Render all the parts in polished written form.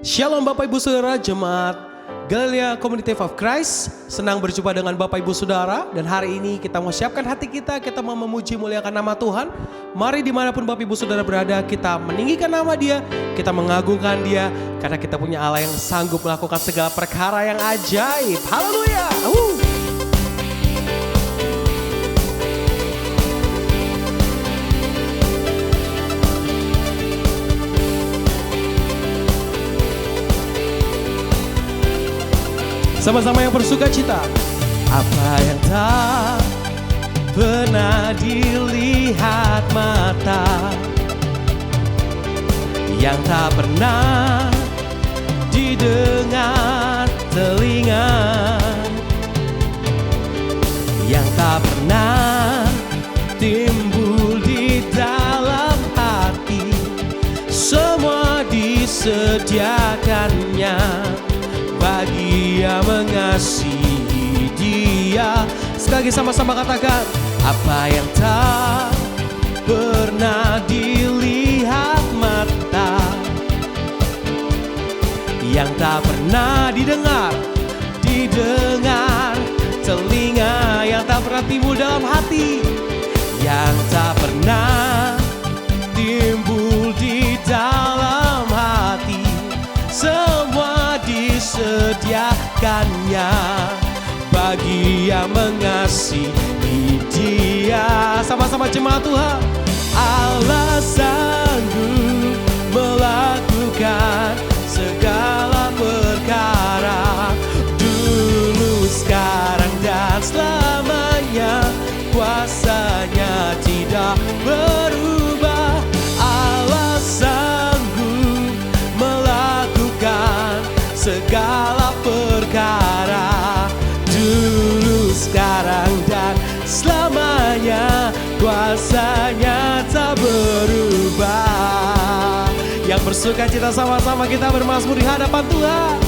Shalom Bapak Ibu Saudara Jemaat Galilea Community of Christ. Senang berjumpa dengan Bapak Ibu Saudara. Dan hari ini kita mau siapkan hati kita mau memuji muliakan nama Tuhan. Mari dimanapun Bapak Ibu Saudara berada, kita meninggikan nama Dia, kita mengagungkan Dia, karena kita punya Allah yang sanggup melakukan segala perkara yang ajaib. Haleluya. Sama-sama yang bersuka cita. Apa yang tak pernah dilihat mata, yang tak pernah didengar telinga, yang tak pernah timbul di dalam hati, semua disediakannya bagi yang mengasihi Dia. Sekali lagi sama-sama katakan, apa yang tak pernah dilihat mata, yang tak pernah didengar telinga, yang tak pernah timbul dalam hati, yang tak pernah timbul di dalam hati, semua disediakannya bagi yang mengasihi Dia. Sama-sama jemaat Tuhan. Allah sanggup melakukan segala perkara, dulu, sekarang, dan selamanya. Kuasanya tidak berubah. Allah sanggup melakukan segala perkara, dulu, sekarang, dan selamanya. Kuasanya tak berubah. Yang bersuka cita sama-sama kita bermazmur di hadapan Tuhan,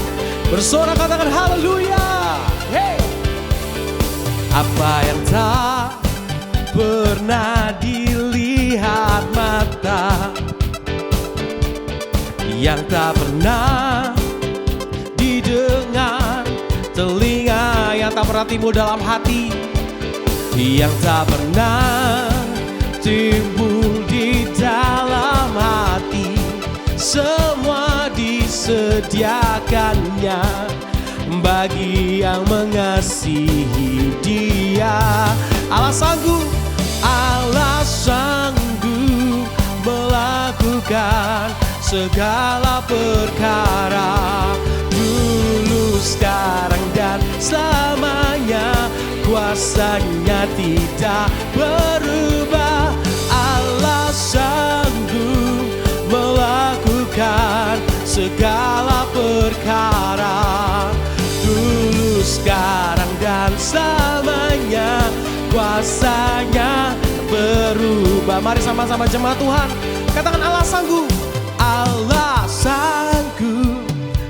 bersorak katakan haleluya. Hey. Apa yang tak pernah dilihat mata, yang tak pernah didengar telinga, yang tak pernah timbul dalam hati, yang tak pernah timbul di dalam hati, semua disediakannya bagi yang mengasihi Dia. Allah sanggup melakukan segala perkara, dulu, sekarang, dan selamanya. Kuasanya tidak berubah. Allah sanggup melakukan segala perkara, dulu, sekarang, dan selamanya. Kuasanya berubah. Mari sama-sama jemaat Tuhan katakan, Allah sanggup. Allah sanggup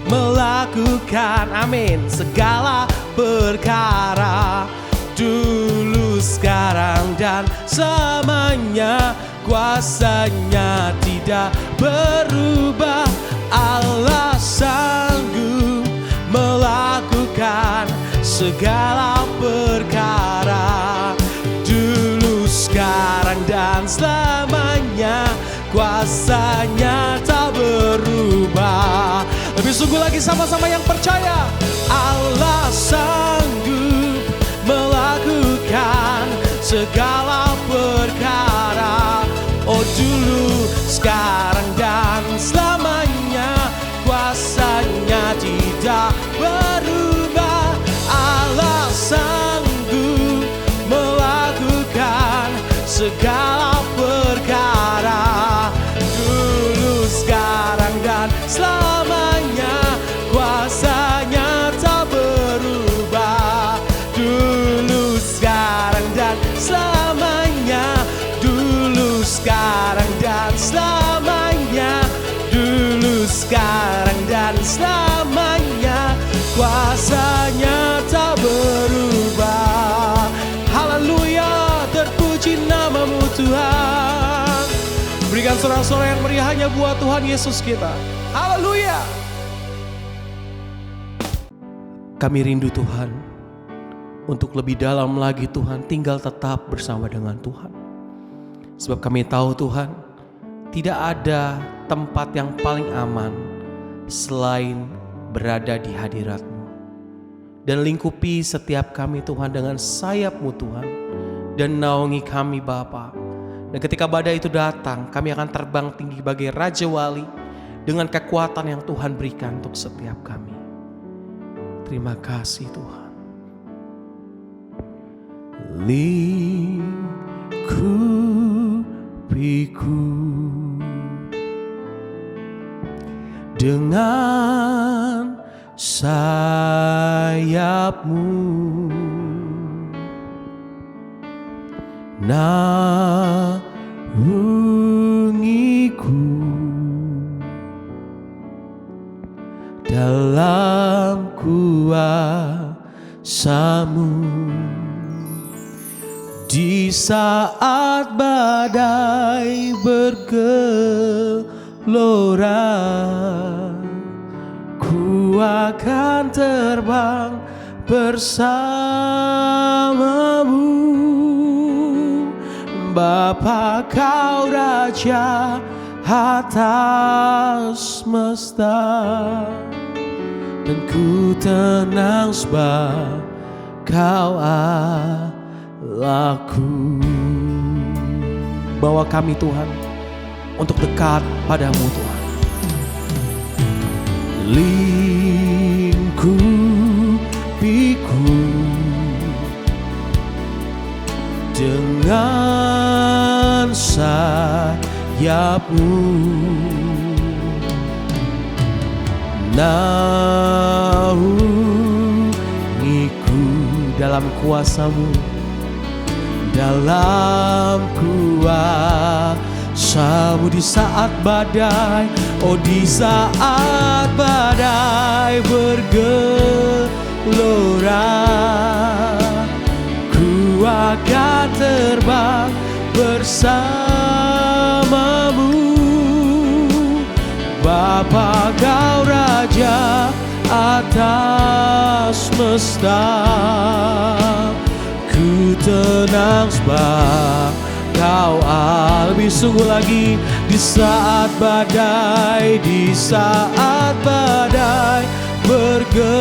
melakukan, amin, segala perkara, dulu, sekarang, dan selamanya. Kuasanya tidak berubah. Allah sanggup melakukan segala perkara, dulu, sekarang, dan selamanya. Kuasanya tak berubah. Lebih sungguh lagi sama-sama yang percaya. Allah sanggup melakukan segala perkara, oh, dulu, sekarang, dan selamanya. Kuasanya tidak berubah. Allah sanggup melakukan segala perkara, dulu, sekarang, dan selamanya. Kuasanya tak berubah, dulu, sekarang, dan selamanya. Dulu, sekarang, dan selamanya. Dulu, sekarang, dan selamanya. Kuasanya tak berubah. Haleluya, terpuji nama-Mu Tuhan. Berikan sorak-sorak yang meriah hanya buat Tuhan Yesus kita. Haleluya. kami rindu Tuhan, untuk lebih dalam lagi Tuhan tinggal tetap bersama dengan Tuhan. Sebab kami tahu Tuhan, tidak ada tempat yang paling aman selain berada di hadirat-Mu. Dan lingkupi setiap kami Tuhan dengan sayap-Mu Tuhan, dan naungi kami Bapa. Dan ketika badai itu datang, kami akan terbang tinggi bagai Raja Wali dengan kekuatan yang Tuhan berikan untuk setiap kami. Terima kasih Tuhan. Lingkupiku dengan sayap-Mu, naungiku dalam kuasa-Mu. Di saat badai bergelora, ku akan terbang bersama-Mu. Bapa, Kau Raja atas semesta, dan ku tenang sebab Kau Allahku. Bawa kami Tuhan untuk dekat padamu Tuhan. Lingkupiku dengan sayap-Mu, naungiku dalam kuasa-Mu, dalam kuasa-Mu. Di saat badai, oh di saat badai bergelora, ku akan terbang bersama-Mu. Bapa, Kau Raja atas semesta, ku tenang sebab Kau lebih sungguh lagi. Di saat badai, di saat badai bergelora,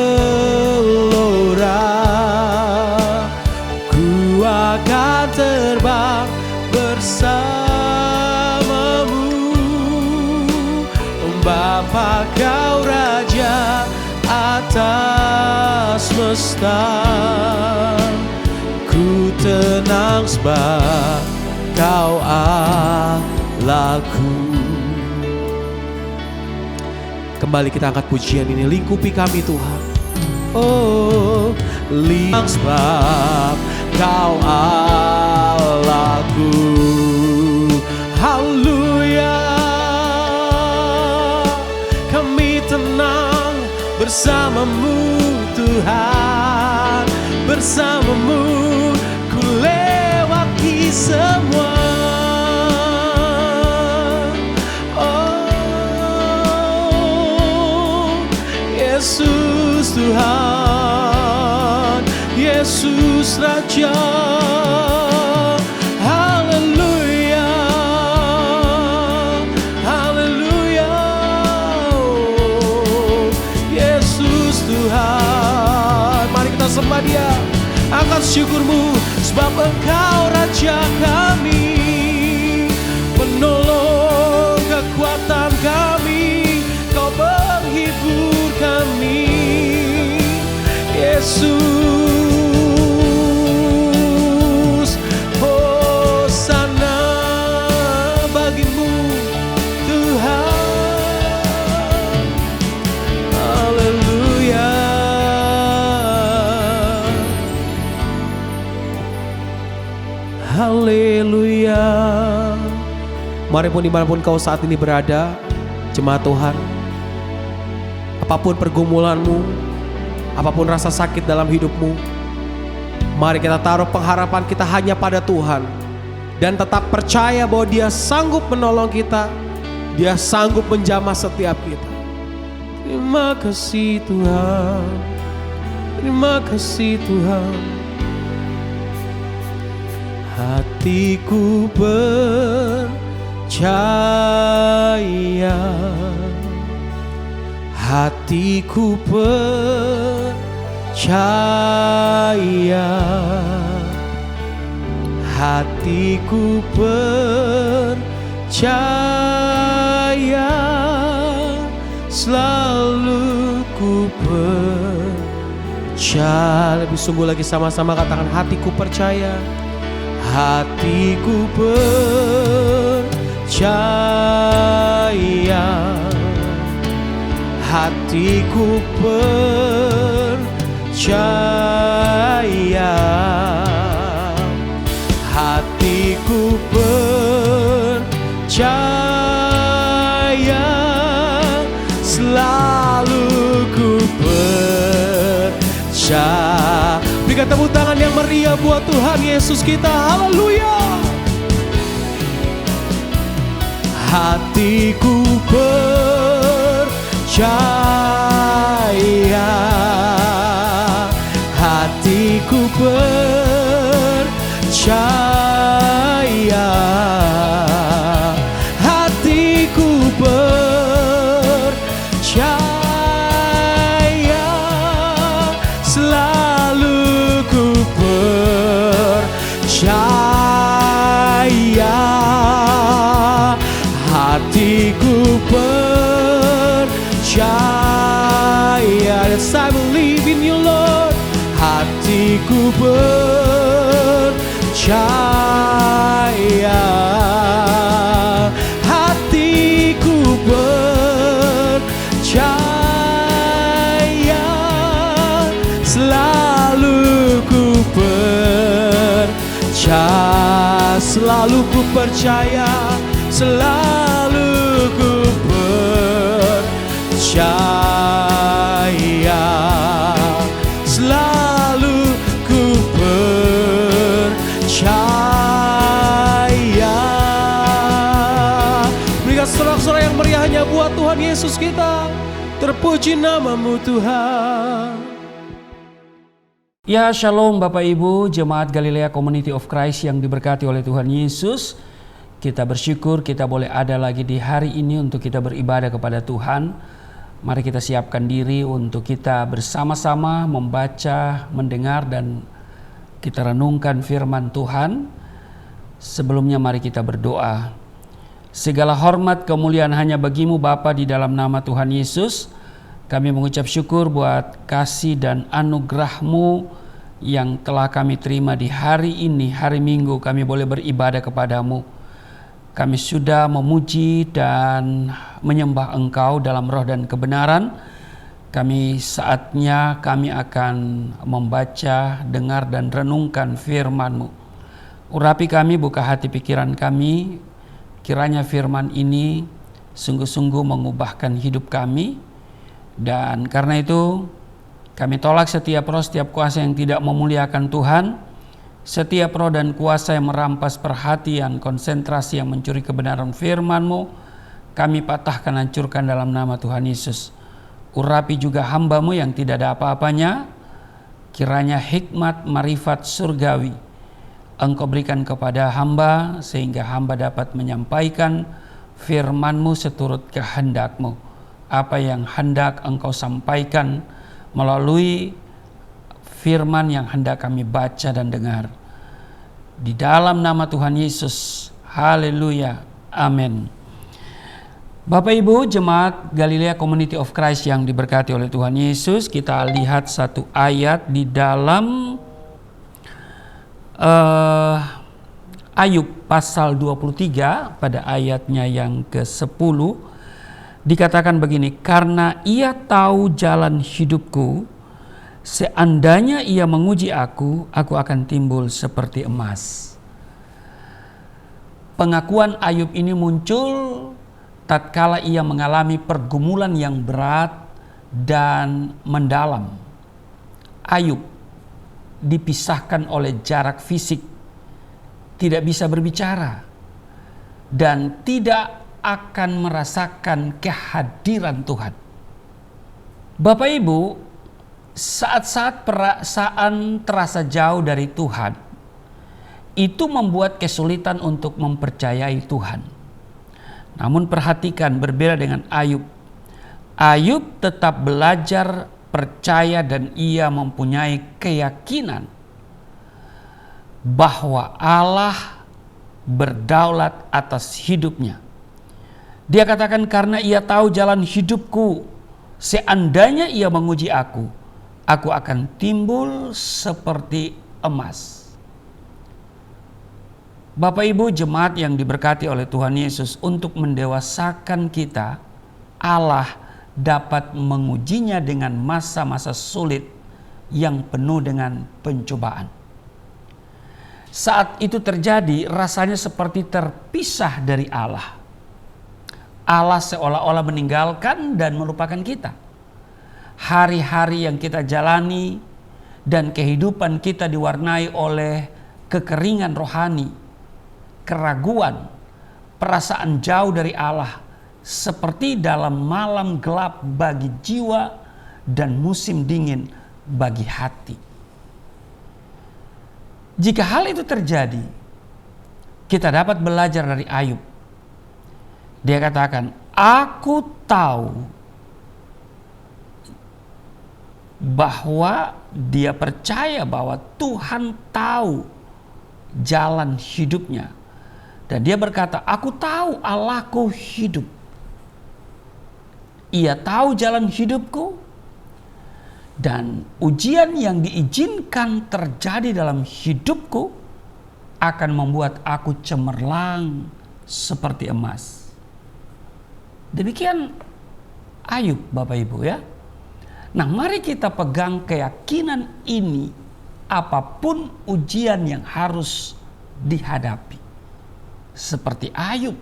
ku akan terbang bersama-Mu. Bapa, Kau Raja atas semesta, ku tenang sebab Kau Allahku. Kembali kita angkat pujian ini. Lingkupi kami Tuhan. Oh, lingkupi sebab Kau Allahku. Haleluya. Kami tenang bersama-Mu Tuhan. Bersama-Mu ku lewati semua. Oh, Yesus Tuhan, Yesus Raja. Haleluya, haleluya. Oh, Yesus Tuhan. Mari kita sembah Dia. Angkat syukur-Mu sebab Engkau Raja kami, penolong kekuatan kami, Kau menghibur kami. Yesus, hosana bagi-Mu Tuhan. Haleluya. Haleluya. Mari pun dimanapun kau saat ini berada, jemaat Tuhan, apapun pergumulanmu, apapun rasa sakit dalam hidupmu, mari kita taruh pengharapan kita hanya pada Tuhan. Dan tetap percaya bahwa Dia sanggup menolong kita, Dia sanggup menjamah setiap kita. Terima kasih Tuhan, Terima kasih Tuhan. Hatiku percaya, hatiku percaya, hatiku percaya, selalu ku percaya. Lebih sungguh lagi, sama-sama katakan hatiku percaya. Hatiku percaya, hatiku percaya, hatiku percaya, selalu ku percaya. Berikan tepuk tangan yang meriah buat Tuhan Yesus kita. Haleluya. Hatiku percaya, hatiku percaya, hatiku percaya, selalu ku percaya. Hatiku percaya. Yes, I believe in you Lord. Hatiku percaya, hatiku percaya, selalu ku percaya, selalu ku percaya, selalu ku percaya, selalu ku percaya. Berikan sorak-sorai yang meriahnya buat Tuhan Yesus kita. Terpuji namamu Tuhan. Ya, shalom Bapak Ibu, Jemaat Galilea Community of Christ yang diberkati oleh Tuhan Yesus. Kita bersyukur kita boleh ada lagi di hari ini untuk kita beribadah kepada Tuhan. Mari kita siapkan diri untuk kita bersama-sama membaca, mendengar, dan kita renungkan firman Tuhan. Sebelumnya mari kita berdoa. Segala hormat kemuliaan hanya bagimu Bapa di dalam nama Tuhan Yesus. Kami mengucap syukur buat kasih dan anugerah-Mu yang telah kami terima di hari ini, hari Minggu kami boleh beribadah kepadamu. Kami sudah memuji dan menyembah Engkau dalam roh dan kebenaran. Saatnya kami akan membaca, dengar dan renungkan firman-Mu. Urapi kami, buka hati pikiran kami. Kiranya firman ini sungguh-sungguh mengubahkan hidup kami. Dan karena itu kami tolak setiap roh, setiap kuasa yang tidak memuliakan Tuhan. Setiap roh dan kuasa yang merampas perhatian, konsentrasi yang mencuri kebenaran firman-Mu, kami patahkan, hancurkan dalam nama Tuhan Yesus. Urapi juga hamba-Mu yang tidak ada apa-apanya. Kiranya hikmat, marifat surgawi Engkau berikan kepada hamba, sehingga hamba dapat menyampaikan firman-Mu seturut kehendak-Mu. Apa yang hendak Engkau sampaikan melalui firman yang hendak kami baca dan dengar. Di dalam nama Tuhan Yesus. Haleluya. Amin. Bapak Ibu Jemaat Galilea Community of Christ yang diberkati oleh Tuhan Yesus, kita lihat satu ayat di dalam Ayub pasal 23 pada ayatnya yang ke-10. Dikatakan begini, karena ia tahu jalan hidupku, seandainya ia menguji aku akan timbul seperti emas. Pengakuan Ayub ini muncul tatkala ia mengalami pergumulan yang berat dan mendalam. Ayub dipisahkan oleh jarak fisik, tidak bisa berbicara, dan tidak akan merasakan kehadiran Tuhan. Bapak Ibu, saat-saat perasaan terasa jauh dari Tuhan, itu membuat kesulitan untuk mempercayai Tuhan. Namun perhatikan, berbeda dengan Ayub. Ayub tetap belajar percaya dan ia mempunyai keyakinan bahwa Allah berdaulat atas hidupnya. Dia katakan, karena ia tahu jalan hidupku, seandainya ia menguji aku akan timbul seperti emas. Bapak Ibu jemaat yang diberkati oleh Tuhan Yesus, untuk mendewasakan kita, Allah dapat mengujinya dengan masa-masa sulit yang penuh dengan pencobaan. Saat itu terjadi, rasanya seperti terpisah dari Allah. Allah seolah-olah meninggalkan dan melupakan kita. Hari-hari yang kita jalani dan kehidupan kita diwarnai oleh kekeringan rohani, keraguan, perasaan jauh dari Allah, seperti dalam malam gelap bagi jiwa dan musim dingin bagi hati. Jika hal itu terjadi, kita dapat belajar dari Ayub. Dia katakan, aku tahu bahwa dia percaya bahwa Tuhan tahu jalan hidupnya. Dan dia berkata, aku tahu Allahku hidup. Ia tahu jalan hidupku. Dan ujian yang diizinkan terjadi dalam hidupku akan membuat aku cemerlang seperti emas. Demikian Ayub, Bapak Ibu ya. Nah, mari kita pegang keyakinan ini apapun ujian yang harus dihadapi. Seperti Ayub,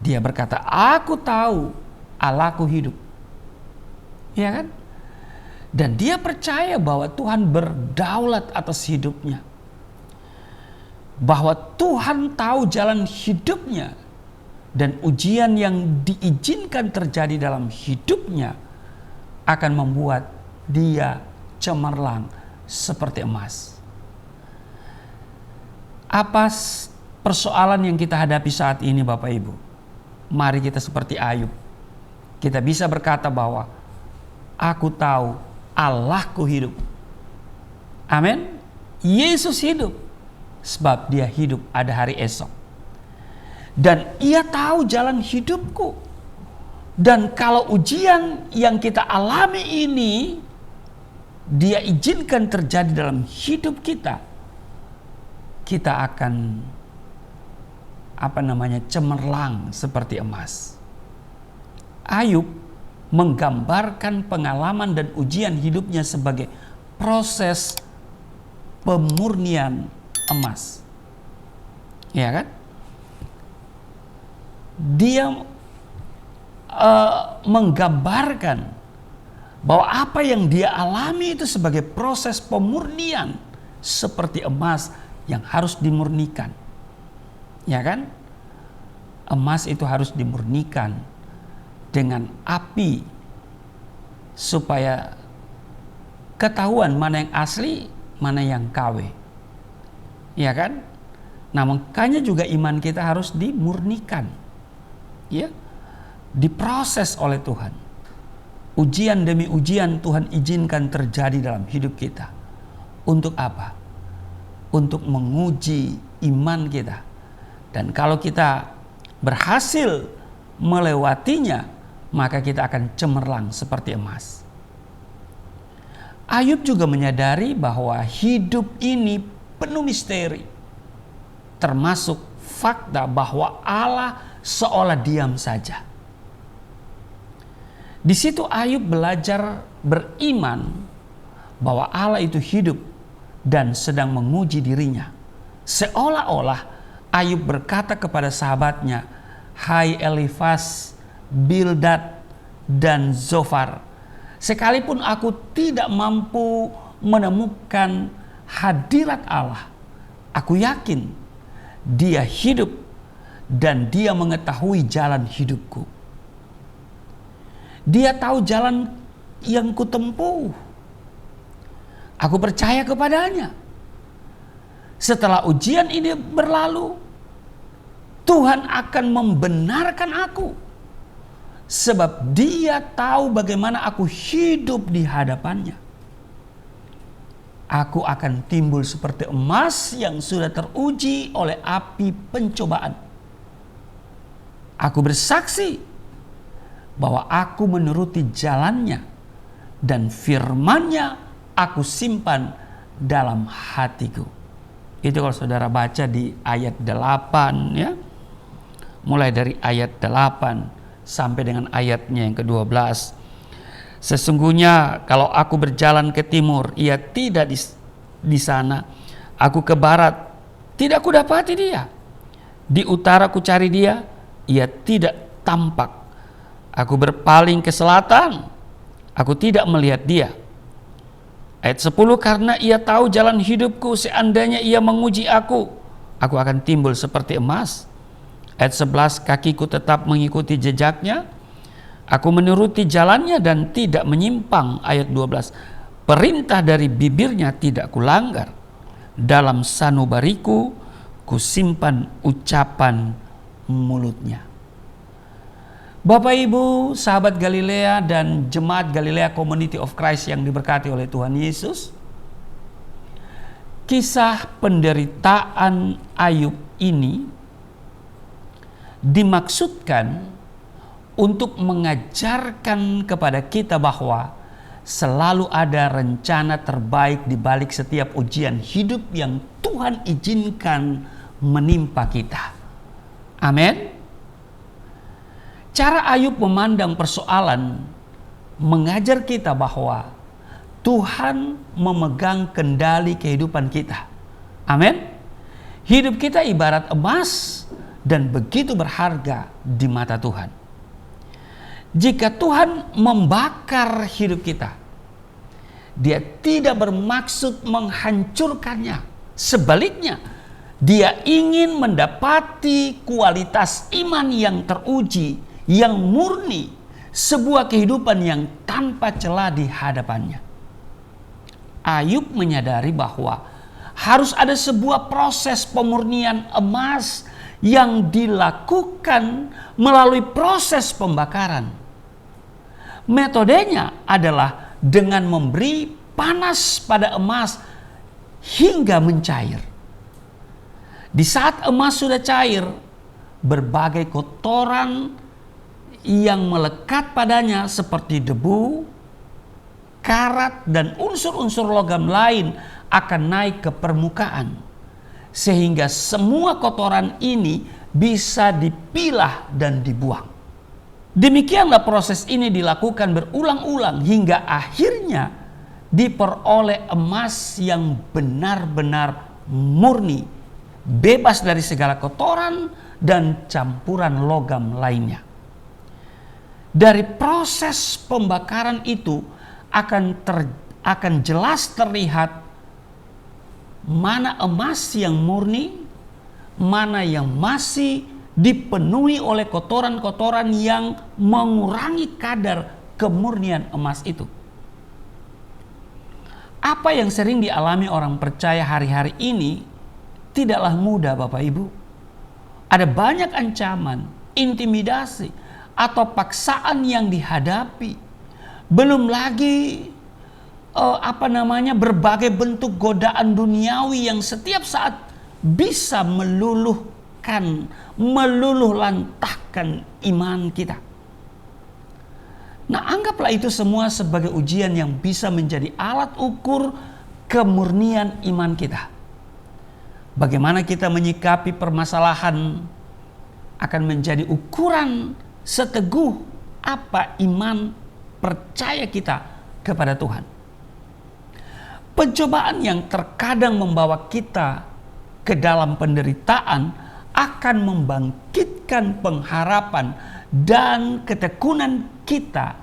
dia berkata, aku tahu Allahku hidup. Ya kan? Dan dia percaya bahwa Tuhan berdaulat atas hidupnya. Bahwa Tuhan tahu jalan hidupnya. Dan ujian yang diizinkan terjadi dalam hidupnya akan membuat dia cemerlang seperti emas. Apa persoalan yang kita hadapi saat ini, Bapak Ibu? Mari kita seperti Ayub. Kita bisa berkata bahwa aku tahu Allahku hidup. Amin. Yesus hidup. Sebab dia hidup ada hari esok. Dan ia tahu jalan hidupku. Dan kalau ujian yang kita alami ini dia izinkan terjadi dalam hidup kita, kita akan cemerlang seperti emas. Ayub menggambarkan pengalaman dan ujian hidupnya sebagai proses pemurnian emas. Ya kan? Dia menggambarkan bahwa apa yang dia alami itu sebagai proses pemurnian seperti emas yang harus dimurnikan. Ya kan? Emas itu harus dimurnikan dengan api supaya ketahuan mana yang asli, mana yang KW. Ya kan? Nah, makanya juga iman kita harus dimurnikan. Ya. Diproses oleh Tuhan. Ujian demi ujian Tuhan izinkan terjadi dalam hidup kita. Untuk apa? Untuk menguji iman kita. Dan kalau kita berhasil melewatinya, maka kita akan cemerlang seperti emas. Ayub juga menyadari bahwa hidup ini penuh misteri. Termasuk fakta bahwa Allah seolah diam saja. Di situ Ayub belajar beriman bahwa Allah itu hidup dan sedang menguji dirinya. Seolah-olah Ayub berkata kepada sahabatnya, "Hai Elifas, Bildad, dan Zofar, sekalipun aku tidak mampu menemukan hadirat Allah, aku yakin Dia hidup dan Dia mengetahui jalan hidupku. Dia tahu jalan yang kutempuh Aku percaya kepadanya. Setelah ujian ini berlalu, Tuhan akan membenarkan aku. Sebab Dia tahu bagaimana aku hidup di hadapannya. Aku akan timbul seperti emas yang sudah teruji oleh api pencobaan. Aku bersaksi bahwa aku menuruti jalannya dan firman-Nya aku simpan dalam hatiku. Itu kalau saudara baca di ayat 8 ya. Mulai dari ayat 8 sampai dengan ayatnya yang ke-12. Sesungguhnya kalau aku berjalan ke timur, ia tidak di sana. Aku ke barat, tidak kudapati dia. Di utara ku cari dia, ia tidak tampak. Aku berpaling ke selatan, aku tidak melihat dia. Ayat 10, karena ia tahu jalan hidupku, seandainya ia menguji aku akan timbul seperti emas. Ayat 11, kakiku tetap mengikuti jejaknya, aku menuruti jalannya dan tidak menyimpang. Ayat 12, perintah dari bibirnya tidak kulanggar, dalam sanubariku kusimpan ucapan mulutnya. Bapak Ibu, sahabat Galilea dan jemaat Galilea Community of Christ yang diberkati oleh Tuhan Yesus, kisah penderitaan Ayub ini dimaksudkan untuk mengajarkan kepada kita bahwa selalu ada rencana terbaik di balik setiap ujian hidup yang Tuhan izinkan menimpa kita. Amin. Cara Ayub memandang persoalan mengajar kita bahwa Tuhan memegang kendali kehidupan kita. Amin. Hidup kita ibarat emas dan begitu berharga di mata Tuhan. Jika Tuhan membakar hidup kita, Dia tidak bermaksud menghancurkannya. Sebaliknya, Dia ingin mendapati kualitas iman yang teruji, yang murni, sebuah kehidupan yang tanpa celah di hadapannya. Ayub menyadari bahwa harus ada sebuah proses pemurnian emas yang dilakukan melalui proses pembakaran. Metodenya adalah dengan memberi panas pada emas hingga mencair. Di saat emas sudah cair, berbagai kotoran yang melekat padanya seperti debu, karat, dan unsur-unsur logam lain akan naik ke permukaan. Sehingga semua kotoran ini bisa dipilah dan dibuang. Demikianlah proses ini dilakukan berulang-ulang hingga akhirnya diperoleh emas yang benar-benar murni, bebas dari segala kotoran dan campuran logam lainnya. Dari proses pembakaran itu akan jelas terlihat mana emas yang murni, mana yang masih dipenuhi oleh kotoran-kotoran yang mengurangi kadar kemurnian emas itu. Apa yang sering dialami orang percaya hari-hari ini tidaklah mudah, Bapak Ibu. Ada banyak ancaman, intimidasi, atau paksaan yang dihadapi. Belum lagi berbagai bentuk godaan duniawi yang setiap saat bisa meluluh lantahkan iman kita. Nah, anggaplah itu semua sebagai ujian yang bisa menjadi alat ukur kemurnian iman kita. Bagaimana kita menyikapi permasalahan akan menjadi ukuran seteguh apa iman percaya kita kepada Tuhan. Pencobaan yang terkadang membawa kita ke dalam penderitaan akan membangkitkan pengharapan dan ketekunan kita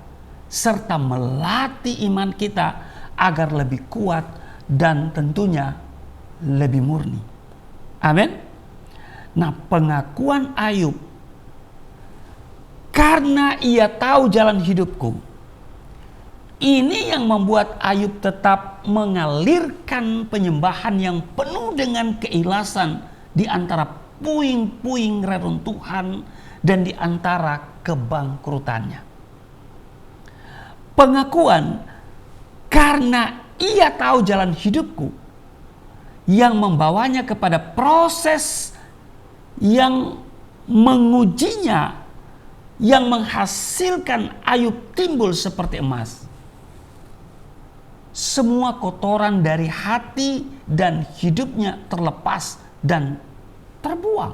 serta melatih iman kita agar lebih kuat dan tentunya lebih murni. Amin. Nah, pengakuan Ayub, karena ia tahu jalan hidupku, Ini yang membuat Ayub tetap mengalirkan penyembahan yang penuh dengan keikhlasan di antara puing-puing reruntuhan dan di antara kebangkrutannya. Pengakuan karena ia tahu jalan hidupku yang membawanya kepada proses yang mengujinya, yang menghasilkan Ayub timbul seperti emas. Semua kotoran dari hati dan hidupnya terlepas dan terbuang,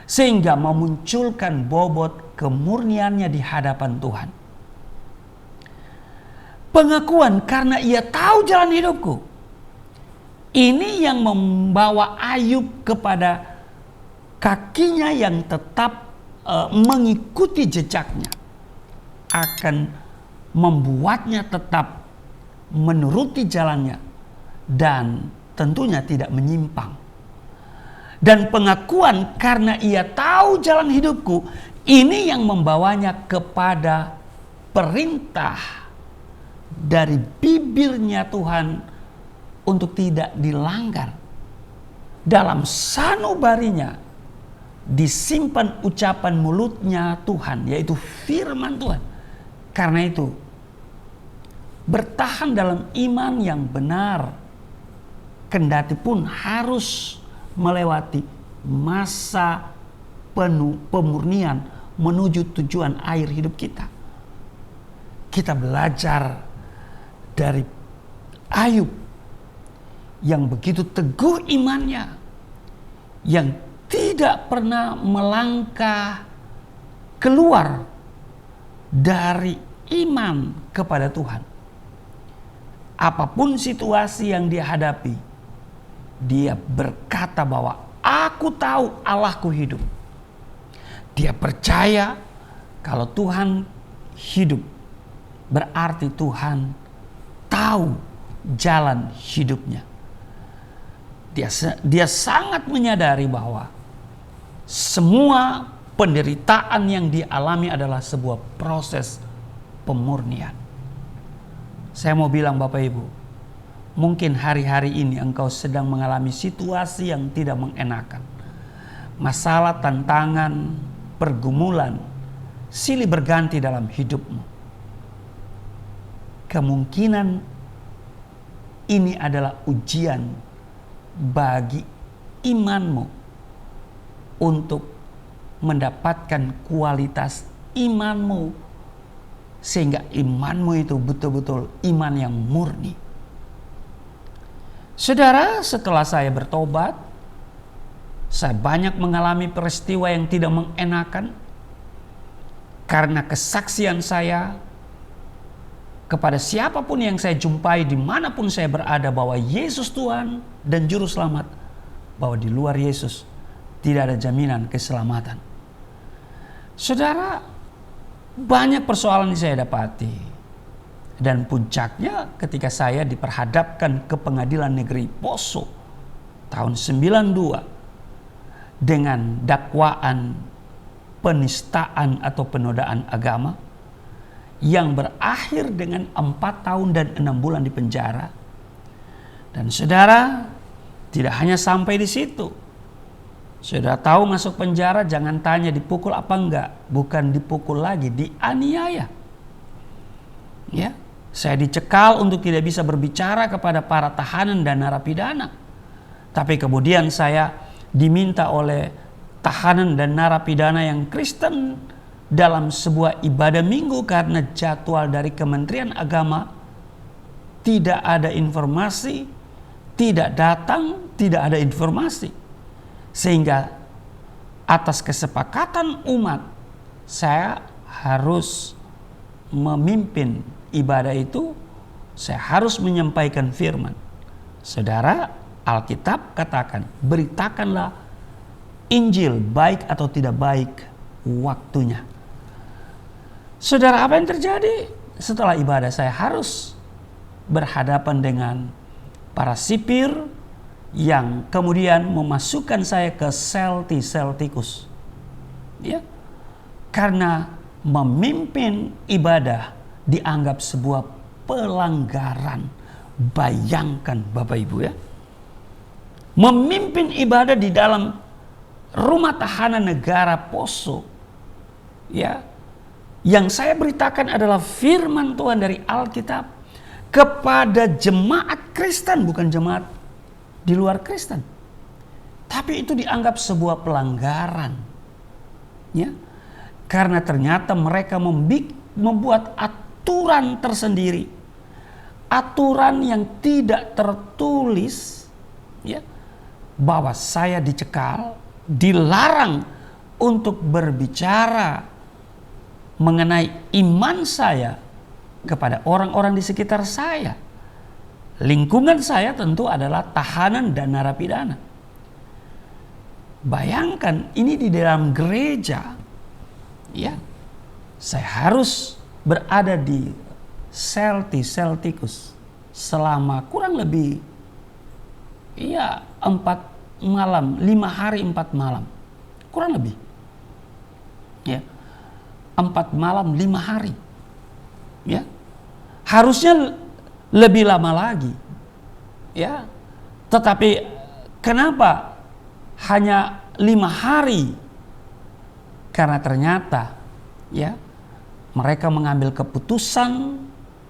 sehingga memunculkan bobot kemurniannya di hadapan Tuhan. Pengakuan karena ia tahu jalan hidupku. Ini yang membawa Ayub kepada kakinya yang tetap mengikuti jejaknya, akan membuatnya tetap menuruti jalannya dan tentunya tidak menyimpang. Dan pengakuan karena ia tahu jalan hidupku, ini yang membawanya kepada perintah dari bibirnya Tuhan untuk tidak dilanggar. Dalam sanubarinya disimpan ucapan mulutnya Tuhan, yaitu firman Tuhan. Karena itu bertahan dalam iman yang benar, kendati pun harus melewati masa penuh pemurnian menuju tujuan akhir hidup kita. Kita belajar dari Ayub yang begitu teguh imannya, yang tidak pernah melangkah keluar dari iman kepada Tuhan. Apapun situasi yang dia hadapi, dia berkata bahwa aku tahu Allahku hidup. Dia percaya kalau Tuhan hidup, berarti Tuhan tahu jalan hidupnya. Dia sangat menyadari bahwa semua penderitaan yang dialami adalah sebuah proses pemurnian. Saya mau bilang Bapak Ibu, mungkin hari-hari ini engkau sedang mengalami situasi yang tidak mengenakan. Masalah, tantangan, pergumulan silih berganti dalam hidupmu. Kemungkinan ini adalah ujian bagi imanmu untuk mendapatkan kualitas imanmu, sehingga imanmu itu betul-betul iman yang murni. Saudara, setelah saya bertobat, saya banyak mengalami peristiwa yang tidak mengenakan karena kesaksian saya kepada siapapun yang saya jumpai dimanapun saya berada bahwa Yesus Tuhan dan Juru Selamat, bahwa di luar Yesus tidak ada jaminan keselamatan. Saudara, banyak persoalan yang saya dapati, dan puncaknya ketika saya diperhadapkan ke Pengadilan Negeri Poso tahun 92 dengan dakwaan penistaan atau penodaan agama yang berakhir dengan 4 tahun dan 6 bulan di penjara. Dan saudara, tidak hanya sampai di situ. Saudara tahu masuk penjara jangan tanya dipukul apa enggak. Bukan dipukul lagi, dianiaya. Ya, saya dicekal untuk tidak bisa berbicara kepada para tahanan dan narapidana. Tapi kemudian saya diminta oleh tahanan dan narapidana yang Kristen dalam sebuah ibadah minggu karena jadwal dari Kementerian Agama tidak ada informasi, tidak datang, tidak ada informasi. Sehingga atas kesepakatan umat, saya harus memimpin ibadah itu, saya harus menyampaikan firman. Saudara, Alkitab katakan, beritakanlah Injil baik atau tidak baik waktunya. Saudara, apa yang terjadi? Setelah ibadah saya harus berhadapan dengan para sipir yang kemudian memasukkan saya ke sel tikus. Ya. Karena memimpin ibadah dianggap sebuah pelanggaran. Bayangkan Bapak Ibu ya, memimpin ibadah di dalam rumah tahanan negara Poso, ya, yang saya beritakan adalah firman Tuhan dari Alkitab kepada jemaat Kristen, bukan jemaat di luar Kristen. Tapi itu dianggap sebuah pelanggaran, ya, karena ternyata mereka membuat aturan tersendiri, aturan yang tidak tertulis, ya, bahwa saya dicekal, dilarang untuk berbicara mengenai iman saya kepada orang-orang di sekitar saya. Lingkungan saya tentu adalah tahanan dan narapidana. Bayangkan ini di dalam gereja, ya, saya harus berada di sel tikus selama kurang lebih 4 malam, 5 hari 4 malam, kurang lebih, ya, 4 malam 5 hari, ya, harusnya lebih lama lagi, ya, tetapi kenapa hanya 5 hari? Karena ternyata, ya, mereka mengambil keputusan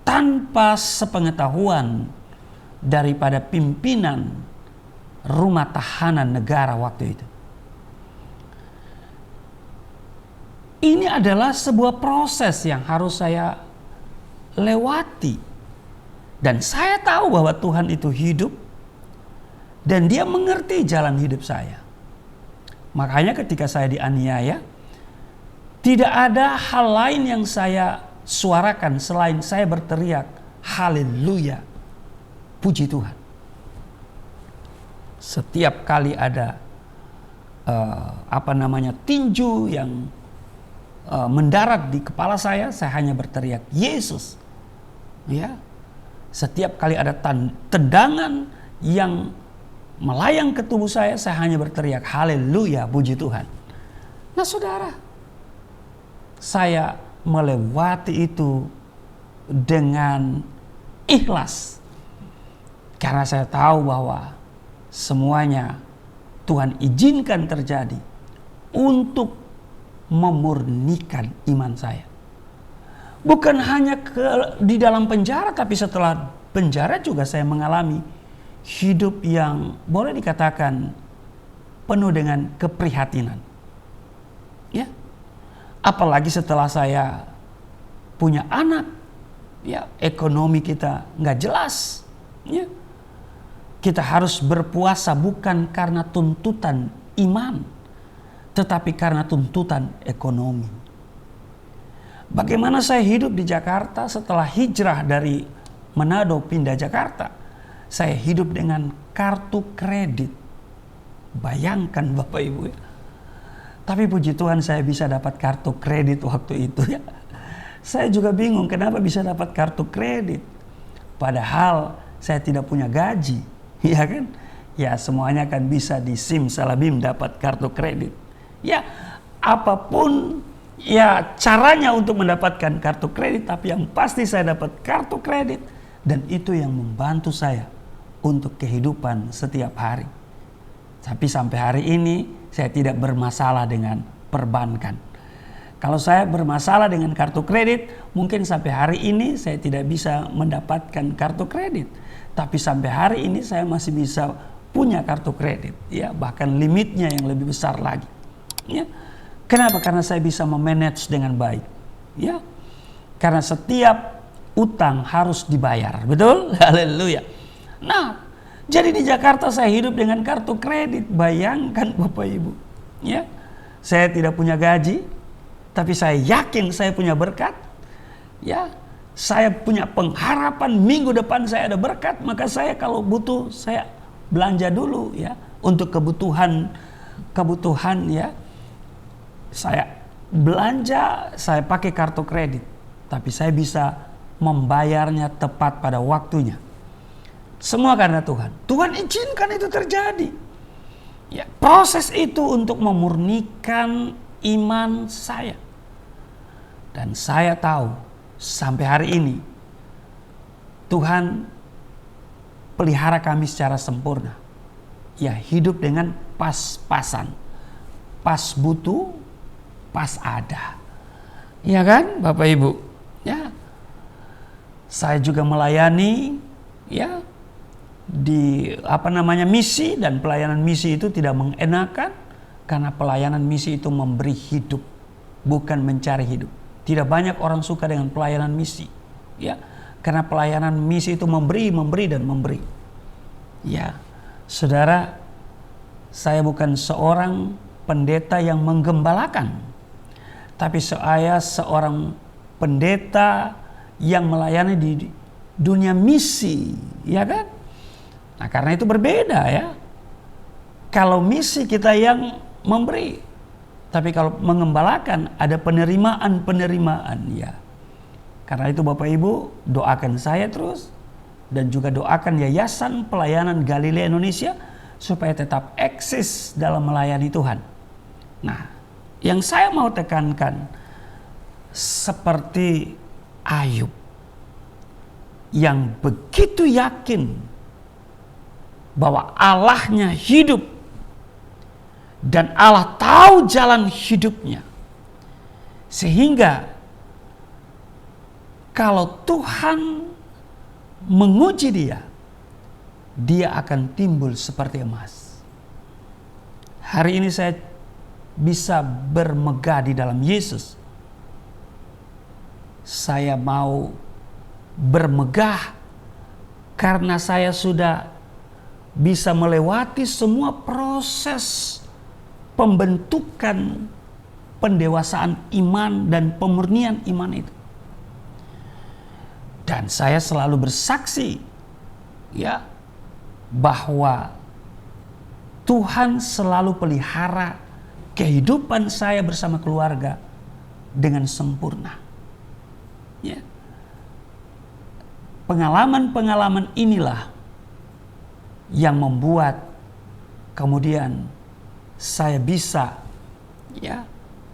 tanpa sepengetahuan daripada pimpinan rumah tahanan negara waktu itu. Ini adalah sebuah proses yang harus saya lewati. Dan saya tahu bahwa Tuhan itu hidup dan Dia mengerti jalan hidup saya. Makanya ketika saya dianiaya, tidak ada hal lain yang saya suarakan selain saya berteriak, haleluya, puji Tuhan. Setiap kali ada tinju yang mendarat di kepala saya hanya berteriak Yesus. Ya. Setiap kali ada tendangan yang melayang ke tubuh saya hanya berteriak haleluya, puji Tuhan. Nah, saudara, saya melewati itu dengan ikhlas karena saya tahu bahwa semuanya Tuhan izinkan terjadi untuk memurnikan iman saya. Bukan hanya di dalam penjara, tapi setelah penjara juga saya mengalami hidup yang boleh dikatakan penuh dengan keprihatinan. Ya. Apalagi setelah saya punya anak, ya, ekonomi kita nggak jelas, ya. Kita harus berpuasa bukan karena tuntutan iman, tetapi karena tuntutan ekonomi. Bagaimana saya hidup di Jakarta setelah hijrah dari Manado pindah Jakarta? Saya hidup dengan kartu kredit. Bayangkan Bapak Ibu, ya. Tapi puji Tuhan saya bisa dapat kartu kredit waktu itu, ya. Saya juga bingung kenapa bisa dapat kartu kredit. Padahal saya tidak punya gaji, ya kan? Ya, semuanya kan bisa di Simsalabim dapat kartu kredit. Ya, apapun ya caranya untuk mendapatkan kartu kredit, tapi yang pasti saya dapat kartu kredit dan itu yang membantu saya untuk kehidupan setiap hari. Tapi sampai hari ini saya tidak bermasalah dengan perbankan. Kalau saya bermasalah dengan kartu kredit, mungkin sampai hari ini saya tidak bisa mendapatkan kartu kredit. Tapi sampai hari ini saya masih bisa punya kartu kredit, ya, bahkan limitnya yang lebih besar lagi. Ya. Kenapa? Karena saya bisa memanage dengan baik. Ya. Karena setiap utang harus dibayar, betul? Haleluya. Nah, jadi di Jakarta saya hidup dengan kartu kredit. Bayangkan Bapak Ibu, ya. Saya tidak punya gaji, tapi saya yakin saya punya berkat. Ya. Saya punya pengharapan minggu depan saya ada berkat, maka saya kalau butuh saya belanja dulu, ya, untuk kebutuhan ya. Saya belanja, saya pakai kartu kredit, tapi saya bisa membayarnya tepat pada waktunya. Semua karena Tuhan. Tuhan izinkan itu terjadi. Ya, proses itu untuk memurnikan iman saya. Dan saya tahu sampai hari ini Tuhan pelihara kami secara sempurna. Ya, hidup dengan pas-pasan. Pas butuh, pas ada. Ya kan, Bapak Ibu? Ya. Saya juga melayani ya di misi, dan pelayanan misi itu tidak mengenakan karena pelayanan misi itu memberi hidup, bukan mencari hidup. Tidak banyak orang suka dengan pelayanan misi. Ya. Karena pelayanan misi itu memberi dan memberi. Ya, saudara, saya bukan seorang pendeta yang menggembalakan, tapi saya seorang pendeta yang melayani di dunia misi, ya kan? Nah, karena itu berbeda ya. Kalau misi kita yang memberi, tapi kalau mengembalakan ada penerimaan ya. Karena itu Bapak Ibu, doakan saya terus dan juga doakan Yayasan Pelayanan Galilea Indonesia supaya tetap eksis dalam melayani Tuhan. Nah, yang saya mau tekankan seperti Ayub yang begitu yakin bahwa Allahnya hidup dan Allah tahu jalan hidupnya, sehingga kalau Tuhan menguji dia akan timbul seperti emas. Hari ini saya bisa bermegah di dalam Yesus. Saya mau bermegah karena saya sudah bisa melewati semua proses pembentukan pendewasaan iman dan pemurnian iman itu. Dan saya selalu bersaksi ya bahwa Tuhan selalu pelihara kehidupan saya bersama keluarga dengan sempurna. Ya. Pengalaman-pengalaman inilah yang membuat kemudian saya bisa ya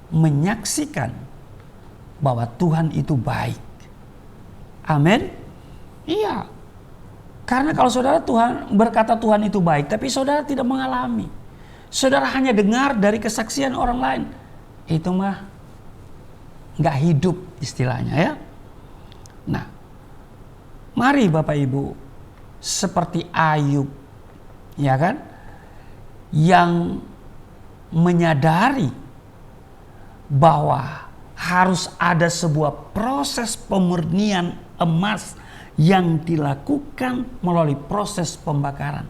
menyaksikan bahwa Tuhan itu baik. Amin. Iya. Karena kalau saudara berkata Tuhan itu baik, tapi saudara tidak mengalami, saudara hanya dengar dari kesaksian orang lain, itu mah nggak hidup istilahnya ya. Nah, mari Bapak Ibu seperti Ayub, ya kan, yang menyadari bahwa harus ada sebuah proses pemurnian emas yang dilakukan melalui proses pembakaran.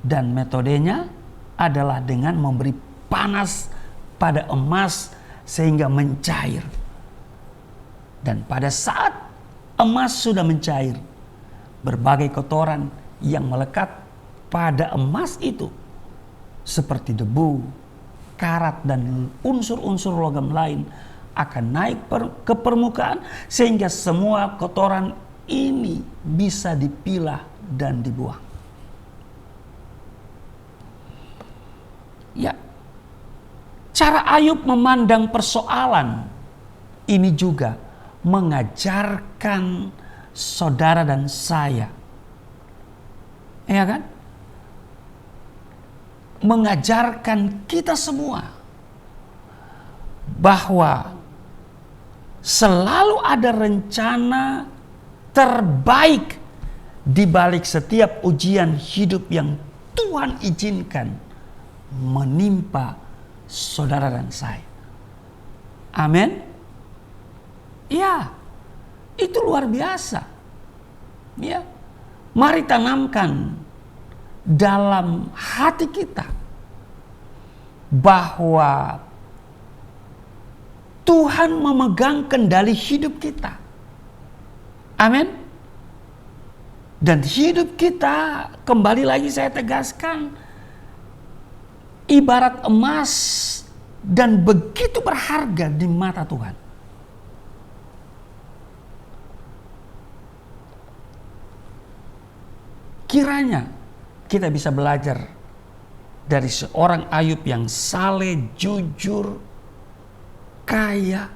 Dan metodenya adalah dengan memberi panas pada emas sehingga mencair. Dan pada saat emas sudah mencair, berbagai kotoran yang melekat pada emas itu seperti debu, karat dan unsur-unsur logam lain akan naik ke permukaan sehingga semua kotoran ini bisa dipilah dan dibuang. Ya, cara Ayub memandang persoalan ini juga mengajarkan saudara dan saya, ya kan? Mengajarkan kita semua bahwa selalu ada rencana terbaik di balik setiap ujian hidup yang Tuhan izinkan menimpa saudara dan saya. Amin. Ya, itu luar biasa. Ya, mari tanamkan dalam hati kita bahwa Tuhan memegang kendali hidup kita. Amin. Dan hidup kita, kembali lagi saya tegaskan, ibarat emas dan begitu berharga di mata Tuhan. Kiranya kita bisa belajar dari seorang Ayub yang saleh, jujur, kaya,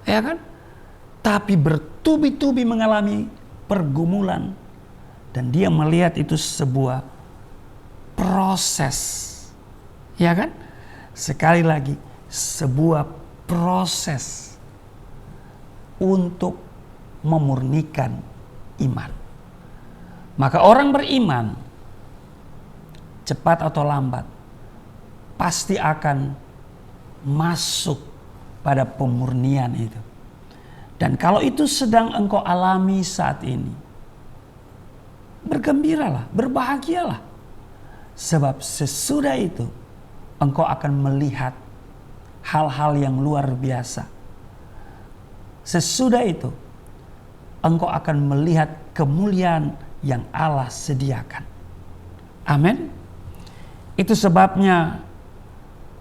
ya kan? Tapi bertubi-tubi mengalami pergumulan. Dan dia melihat itu sebuah proses. Ya kan? Sekali lagi, sebuah proses untuk memurnikan iman. Maka orang beriman, cepat atau lambat, pasti akan masuk pada pemurnian itu. Dan kalau itu sedang engkau alami saat ini, bergembiralah, berbahagialah. Sebab sesudah itu engkau akan melihat hal-hal yang luar biasa. Sesudah itu engkau akan melihat kemuliaan yang Allah sediakan. Amin. Itu sebabnya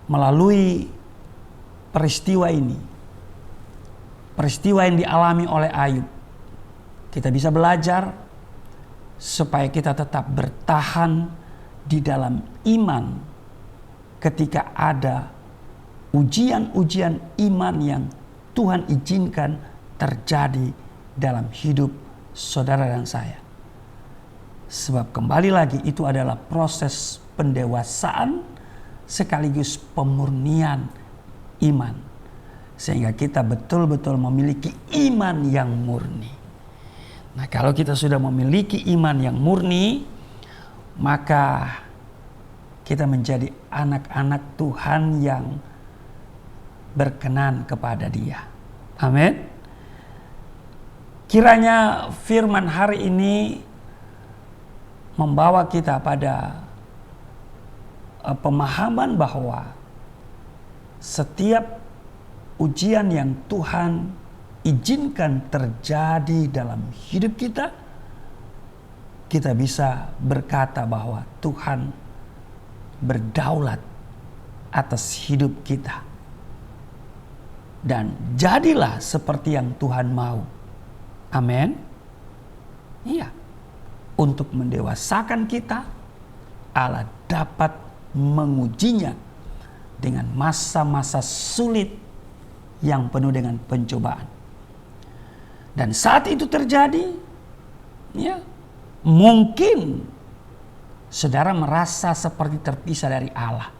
melalui peristiwa ini, peristiwa yang dialami oleh Ayub, kita bisa belajar supaya kita tetap bertahan di dalam iman ketika ada ujian-ujian iman yang Tuhan izinkan terjadi dalam hidup saudara dan saya. Sebab kembali lagi itu adalah proses pendewasaan sekaligus pemurnian iman. Sehingga kita betul-betul memiliki iman yang murni. Nah, kalau kita sudah memiliki iman yang murni, maka kita menjadi anak-anak Tuhan yang berkenan kepada Dia. Amin. Kiranya firman hari ini membawa kita pada pemahaman bahwa setiap ujian yang Tuhan izinkan terjadi dalam hidup kita, kita bisa berkata bahwa Tuhan berdaulat atas hidup kita. Dan jadilah seperti yang Tuhan mau. Amin. Iya. Untuk mendewasakan kita, Allah dapat mengujinya dengan masa-masa sulit yang penuh dengan pencobaan. Dan saat itu terjadi, ya, mungkin saudara merasa seperti terpisah dari Allah.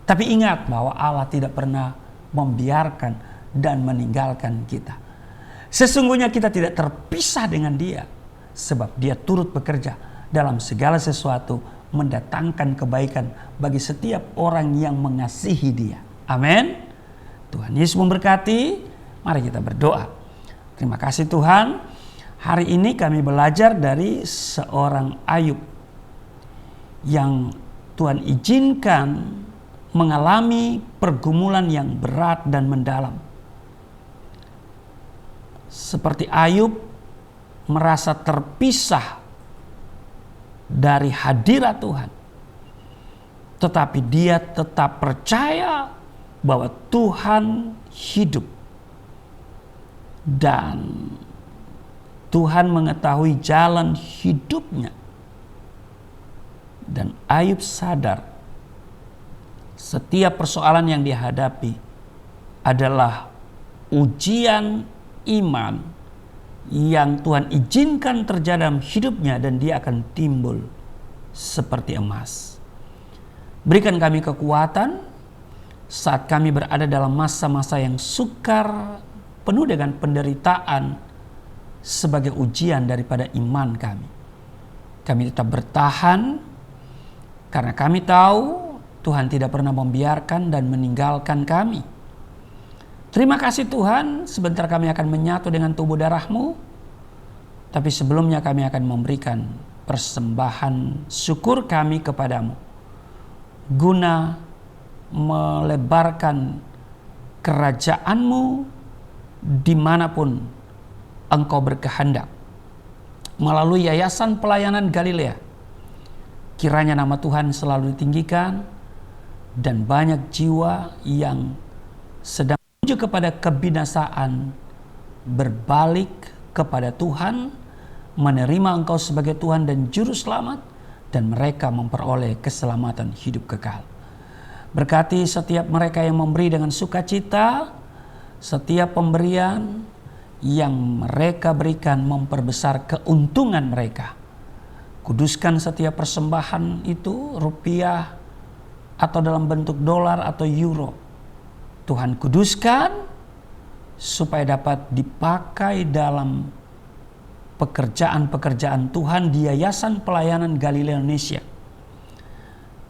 Tapi ingat bahwa Allah tidak pernah membiarkan dan meninggalkan kita. Sesungguhnya kita tidak terpisah dengan Dia, sebab Dia turut bekerja dalam segala sesuatu, mendatangkan kebaikan bagi setiap orang yang mengasihi Dia. Amin. Tuhan Yesus memberkati. Mari kita berdoa. Terima kasih Tuhan. Hari ini kami belajar dari seorang Ayub yang Tuhan izinkan mengalami pergumulan yang berat dan mendalam. Seperti Ayub merasa terpisah dari hadirat Tuhan. Tetapi dia tetap percaya bahwa Tuhan hidup. Dan Tuhan mengetahui jalan hidupnya. Dan Ayub sadar setiap persoalan yang dihadapi adalah ujian iman yang Tuhan izinkan terjadi dalam hidupnya, dan dia akan timbul seperti emas. Berikan kami kekuatan saat kami berada dalam masa-masa yang sukar, penuh dengan penderitaan sebagai ujian daripada iman kami. Kami tetap bertahan karena kami tahu Tuhan tidak pernah membiarkan dan meninggalkan kami. Terima kasih Tuhan, sebentar kami akan menyatu dengan tubuh darah-Mu. Tapi sebelumnya kami akan memberikan persembahan syukur kami kepadamu, guna melebarkan kerajaan-Mu dimanapun Engkau berkehendak. Melalui Yayasan Pelayanan Galilea, kiranya nama Tuhan selalu ditinggikan, dan banyak jiwa yang sedang menuju kepada kebinasaan berbalik kepada Tuhan, menerima Engkau sebagai Tuhan dan Juru Selamat, dan mereka memperoleh keselamatan hidup kekal. Berkati setiap mereka yang memberi dengan sukacita, setiap pemberian yang mereka berikan memperbesar keuntungan mereka. Kuduskan setiap persembahan itu, rupiah atau dalam bentuk dolar atau euro. Tuhan kuduskan supaya dapat dipakai dalam pekerjaan-pekerjaan Tuhan di Yayasan Pelayanan Galilea Indonesia.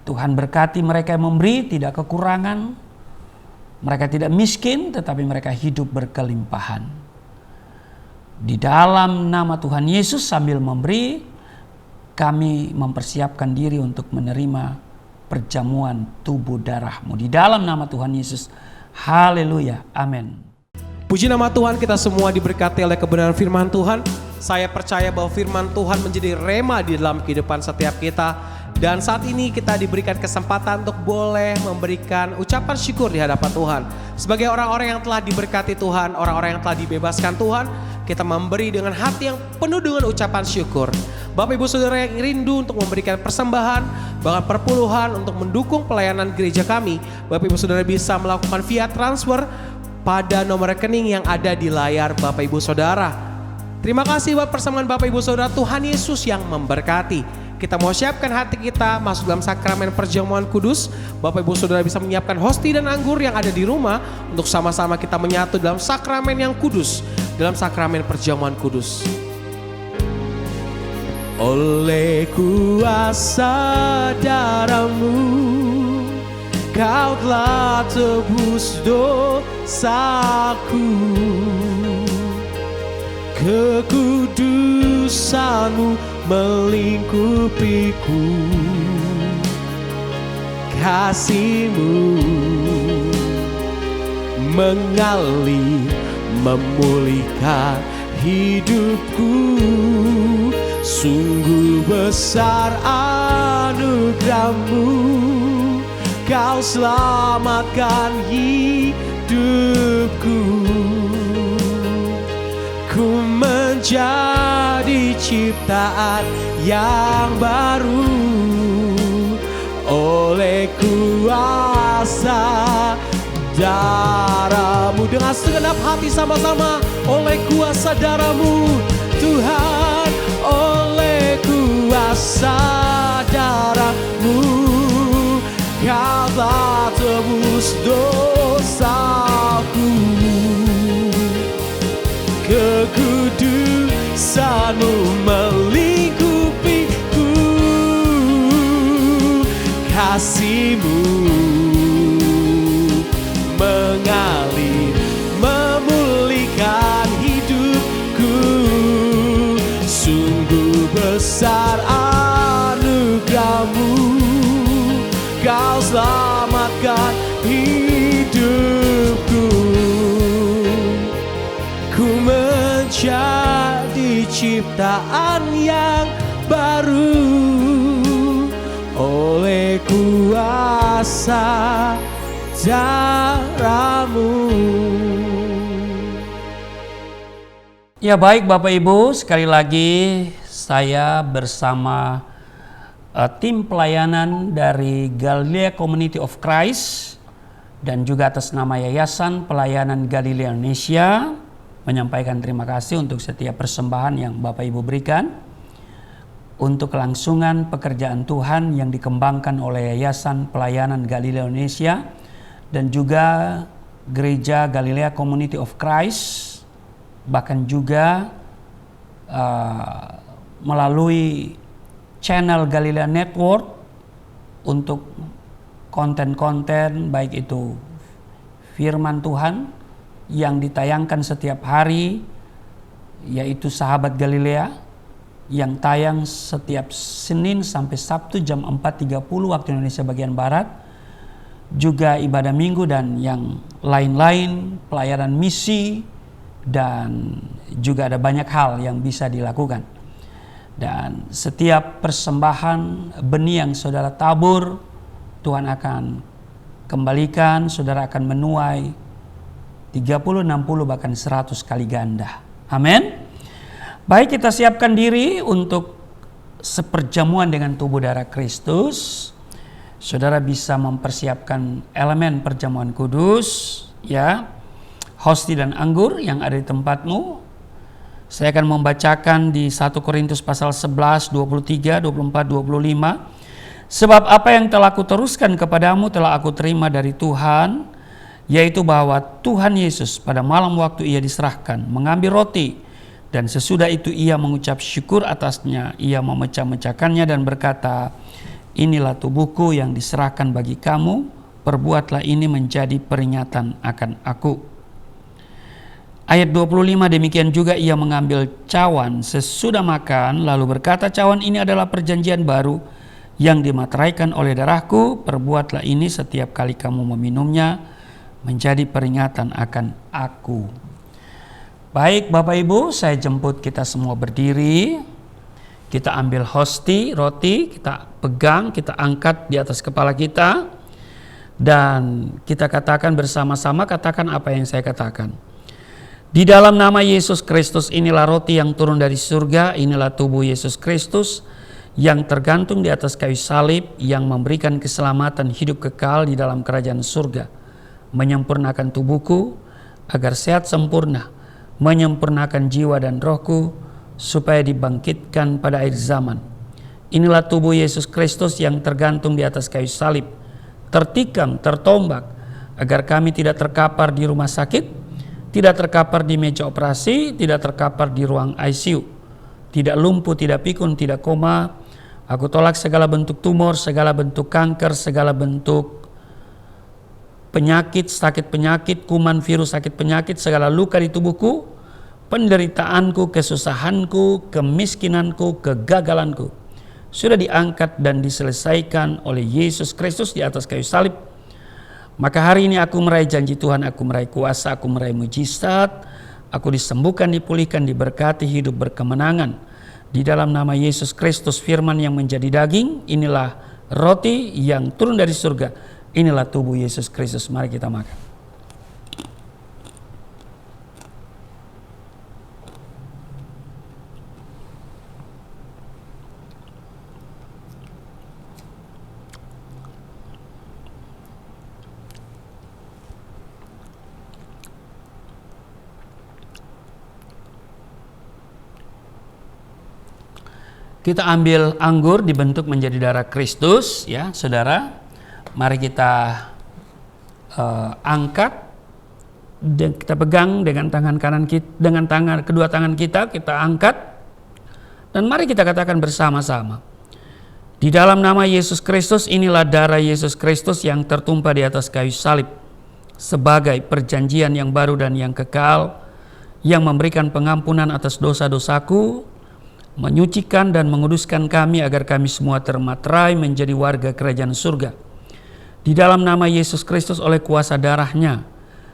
Tuhan berkati mereka yang memberi, tidak kekurangan. Mereka tidak miskin, tetapi mereka hidup berkelimpahan. Di dalam nama Tuhan Yesus sambil memberi, kami mempersiapkan diri untuk menerima perjamuan tubuh darah-Mu. Di dalam nama Tuhan Yesus. Haleluya. Amin. Puji nama Tuhan, kita semua diberkati oleh kebenaran firman Tuhan. Saya percaya bahwa firman Tuhan menjadi rema di dalam kehidupan setiap kita. Dan saat ini kita diberikan kesempatan untuk boleh memberikan ucapan syukur di hadapan Tuhan. Sebagai orang-orang yang telah diberkati Tuhan, orang-orang yang telah dibebaskan Tuhan, kita memberi dengan hati yang penuh dengan ucapan syukur. Bapak Ibu Saudara yang rindu untuk memberikan persembahan, bahkan perpuluhan untuk mendukung pelayanan gereja kami, Bapak Ibu Saudara bisa melakukan via transfer pada nomor rekening yang ada di layar Bapak Ibu Saudara. Terima kasih buat persembahan Bapak Ibu Saudara. Tuhan Yesus yang memberkati. Kita mau siapkan hati kita masuk dalam sakramen perjamuan kudus. Bapak Ibu Saudara bisa menyiapkan hosti dan anggur yang ada di rumah untuk sama-sama kita menyatu dalam sakramen yang kudus, dalam sakramen perjamuan kudus. Oleh kuasa darah-Mu, Kau telah tebus dosaku. Kekudusan-Mu melingkupiku. Kasih-Mu mengalir memulihkan hidupku. Sungguh besar anugerah-Mu, Kau selamatkan hidupku. Ku menjadi ciptaan yang baru oleh kuasa darah-Mu. Dengan segenap hati sama-sama, oleh kuasa darah-Mu Tuhan, oleh kuasa darah-Mu Kau telah tebus dosaku. Kekudusan-Mu melingkupiku. Kasih-Mu mengalir memulihkan hidupku. Sungguh besar anugerah-Mu, Kau selamatkan hidupku. Ku menjadi ciptaan yang baru oleh kuasa darah-Mu. Ya baik Bapak Ibu, sekali lagi saya bersama tim pelayanan dari Galilea Community of Christ dan juga atas nama Yayasan Pelayanan Galilea Indonesia menyampaikan terima kasih untuk setiap persembahan yang Bapak Ibu berikan untuk kelangsungan pekerjaan Tuhan yang dikembangkan oleh Yayasan Pelayanan Galilea Indonesia dan juga Gereja Galilea Community of Christ, bahkan juga melalui channel Galilea Network untuk konten-konten baik itu firman Tuhan yang ditayangkan setiap hari, yaitu Sahabat Galilea yang tayang setiap Senin sampai Sabtu jam 4.30 waktu Indonesia bagian Barat, juga ibadah minggu dan yang lain-lain, pelayanan misi, dan juga ada banyak hal yang bisa dilakukan. Dan setiap persembahan benih yang saudara tabur, Tuhan akan kembalikan, saudara akan menuai 30, 60, bahkan 100 kali ganda. Amin. Baik, kita siapkan diri untuk seperjamuan dengan tubuh darah Kristus. Saudara bisa mempersiapkan elemen perjamuan kudus, ya. hosti dan anggur yang ada di tempatmu. Saya akan membacakan di 1 Korintus pasal 11, 23, 24, 25. Sebab apa yang telah aku teruskan kepadamu telah aku terima dari Tuhan, yaitu bahwa Tuhan Yesus pada malam waktu ia diserahkan mengambil roti, dan sesudah itu ia mengucap syukur atasnya, ia memecah-mecahkannya dan berkata, inilah tubuhku yang diserahkan bagi kamu, perbuatlah ini menjadi peringatan akan aku. Ayat 25, demikian juga ia mengambil cawan sesudah makan, lalu berkata, cawan ini adalah perjanjian baru yang dimateraikan oleh darahku, perbuatlah ini setiap kali kamu meminumnya menjadi peringatan akan aku. Baik Bapak Ibu, saya jemput kita semua berdiri. Kita ambil hosti, roti, kita pegang, kita angkat di atas kepala kita. Dan kita katakan bersama-sama, katakan apa yang saya katakan. Di dalam nama Yesus Kristus, inilah roti yang turun dari surga, inilah tubuh Yesus Kristus yang tergantung di atas kayu salib, yang memberikan keselamatan hidup kekal di dalam kerajaan surga, menyempurnakan tubuhku agar sehat sempurna, menyempurnakan jiwa dan rohku supaya dibangkitkan pada akhir zaman. Inilah tubuh Yesus Kristus yang tergantung di atas kayu salib, tertikam, tertombak, agar kami tidak terkapar di rumah sakit, tidak terkapar di meja operasi, tidak terkapar di ruang ICU, tidak lumpuh, tidak pikun, tidak koma. Aku tolak segala bentuk tumor, segala bentuk kanker, segala bentuk penyakit, sakit penyakit, kuman, virus, sakit penyakit, segala luka di tubuhku, penderitaanku, kesusahanku, kemiskinanku, kegagalanku sudah diangkat dan diselesaikan oleh Yesus Kristus di atas kayu salib. Maka hari ini aku meraih janji Tuhan, aku meraih kuasa, aku meraih mujizat, aku disembuhkan, dipulihkan, diberkati, hidup berkemenangan. Di dalam nama Yesus Kristus, firman yang menjadi daging, inilah roti yang turun dari surga, inilah tubuh Yesus Kristus. Mari kita makan. Kita ambil anggur dibentuk menjadi darah Kristus, ya saudara. Mari kita angkat dan kita pegang dengan tangan kanan kita, dengan kedua tangan kita angkat, dan mari kita katakan bersama-sama. Di dalam nama Yesus Kristus, inilah darah Yesus Kristus yang tertumpah di atas kayu salib sebagai perjanjian yang baru dan yang kekal, yang memberikan pengampunan atas dosa-dosaku, menyucikan dan menguduskan kami agar kami semua termaterai menjadi warga kerajaan surga. Di dalam nama Yesus Kristus, oleh kuasa darahnya